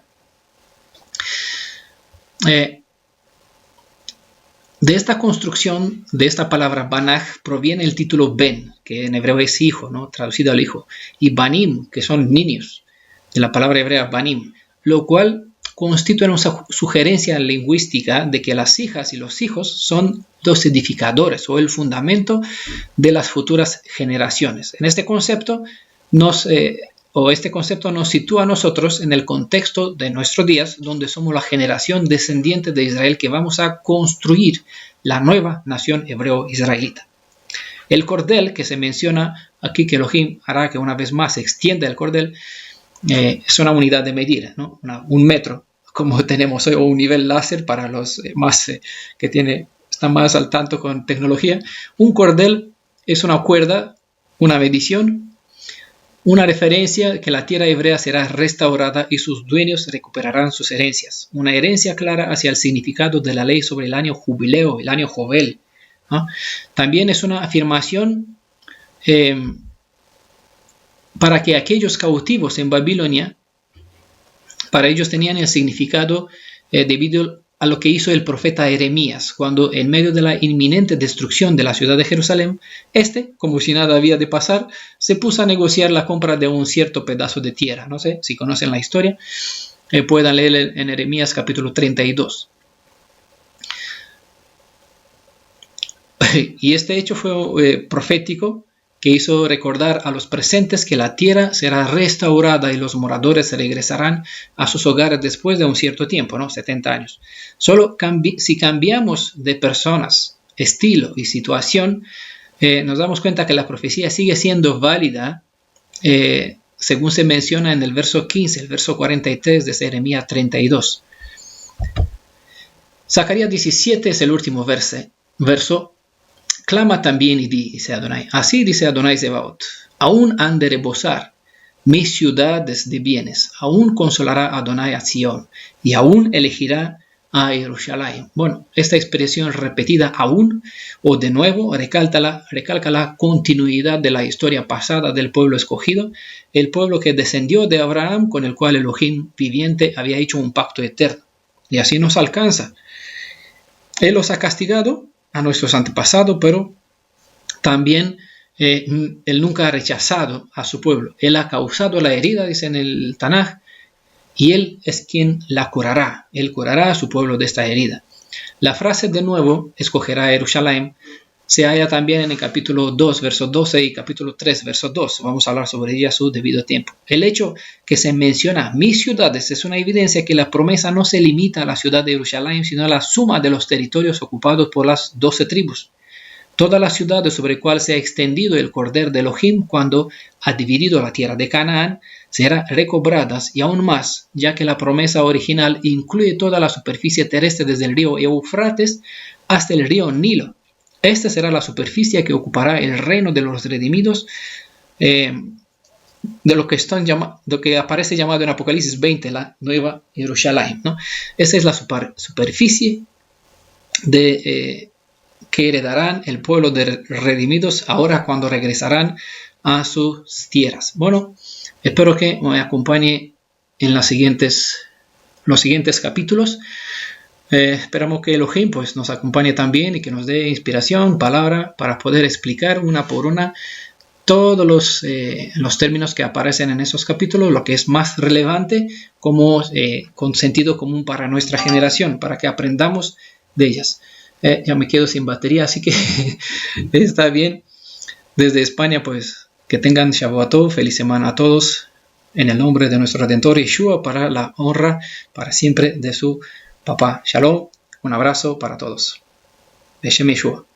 De esta construcción, de esta palabra Banaj, proviene el título Ben, que en hebreo es hijo, ¿no? Traducido al hijo, y Banim, que son niños, de la palabra hebrea Banim, lo cual constituye una sugerencia lingüística de que las hijas y los hijos son los edificadores o el fundamento de las futuras generaciones. En este concepto este concepto nos sitúa a nosotros en el contexto de nuestros días, donde somos la generación descendiente de Israel que vamos a construir la nueva nación hebreo-israelita. El cordel que se menciona aquí, que Elohim hará que una vez más se extienda el cordel, es una unidad de medida, ¿no? Un metro, como tenemos hoy, o un nivel láser para los más que están más al tanto con tecnología. Un cordel es una cuerda, una medición, una referencia que la tierra hebrea será restaurada y sus dueños recuperarán sus herencias. Una herencia clara hacia el significado de la ley sobre el año jubileo, el año Jovel, ¿no? También es una afirmación para que aquellos cautivos en Babilonia, para ellos tenían el significado debido a lo que hizo el profeta Jeremías, cuando en medio de la inminente destrucción de la ciudad de Jerusalén, como si nada había de pasar, se puso a negociar la compra de un cierto pedazo de tierra. No sé si conocen la historia, puedan leer en Jeremías capítulo 32. Y este hecho fue profético, que hizo recordar a los presentes que la tierra será restaurada y los moradores regresarán a sus hogares después de un cierto tiempo, ¿no? 70 años. Solo si cambiamos de personas, estilo y situación, nos damos cuenta que la profecía sigue siendo válida, según se menciona en el verso 15, el verso 43 de Jeremías 32. Zacarías 17 es el último verso. Clama también y dice Adonai, así dice Adonai Zebaot, aún han de rebosar mis ciudades de bienes, aún consolará Adonai a Sion, y aún elegirá a Jerusalén. Bueno, esta expresión repetida aún o de nuevo recalca la continuidad de la historia pasada del pueblo escogido, el pueblo que descendió de Abraham, con el cual Elohim viviente había hecho un pacto eterno. Y así nos alcanza. Él los ha castigado a nuestros antepasados, pero también Él nunca ha rechazado a su pueblo. Él ha causado la herida, dice en el Tanaj, y Él es quien la curará. Él curará a su pueblo de esta herida. La frase de nuevo, escogerá a Jerusalén, se halla también en el capítulo 2, verso 12 y capítulo 3, verso 2. Vamos a hablar sobre ella a su debido tiempo. El hecho que se menciona mis ciudades es una evidencia que la promesa no se limita a la ciudad de Jerusalén, sino a la suma de los territorios ocupados por las 12 tribus. Todas las ciudades sobre las cuales se ha extendido el cordel de Elohim cuando ha dividido la tierra de Canaán serán recobradas y aún más, ya que la promesa original incluye toda la superficie terrestre desde el río Eufrates hasta el río Nilo. Esta será la superficie que ocupará el reino de los redimidos, de lo que aparece llamado en Apocalipsis 20, la nueva Jerusalén, ¿no? Esa es la superficie que heredarán el pueblo de redimidos ahora cuando regresarán a sus tierras. Bueno, espero que me acompañe en los siguientes capítulos. Esperamos que Elohim pues, nos acompañe también y que nos dé inspiración, palabra, para poder explicar una por una todos los términos que aparecen en esos capítulos, lo que es más relevante como con sentido común para nuestra generación, para que aprendamos de ellas. Ya me quedo sin batería, así que está bien. Desde España, pues que tengan Shavuot, feliz semana a todos, en el nombre de nuestro Redentor Yeshua, para la honra para siempre de su Papá. Shalom, un abrazo para todos. Beshem Yeshua.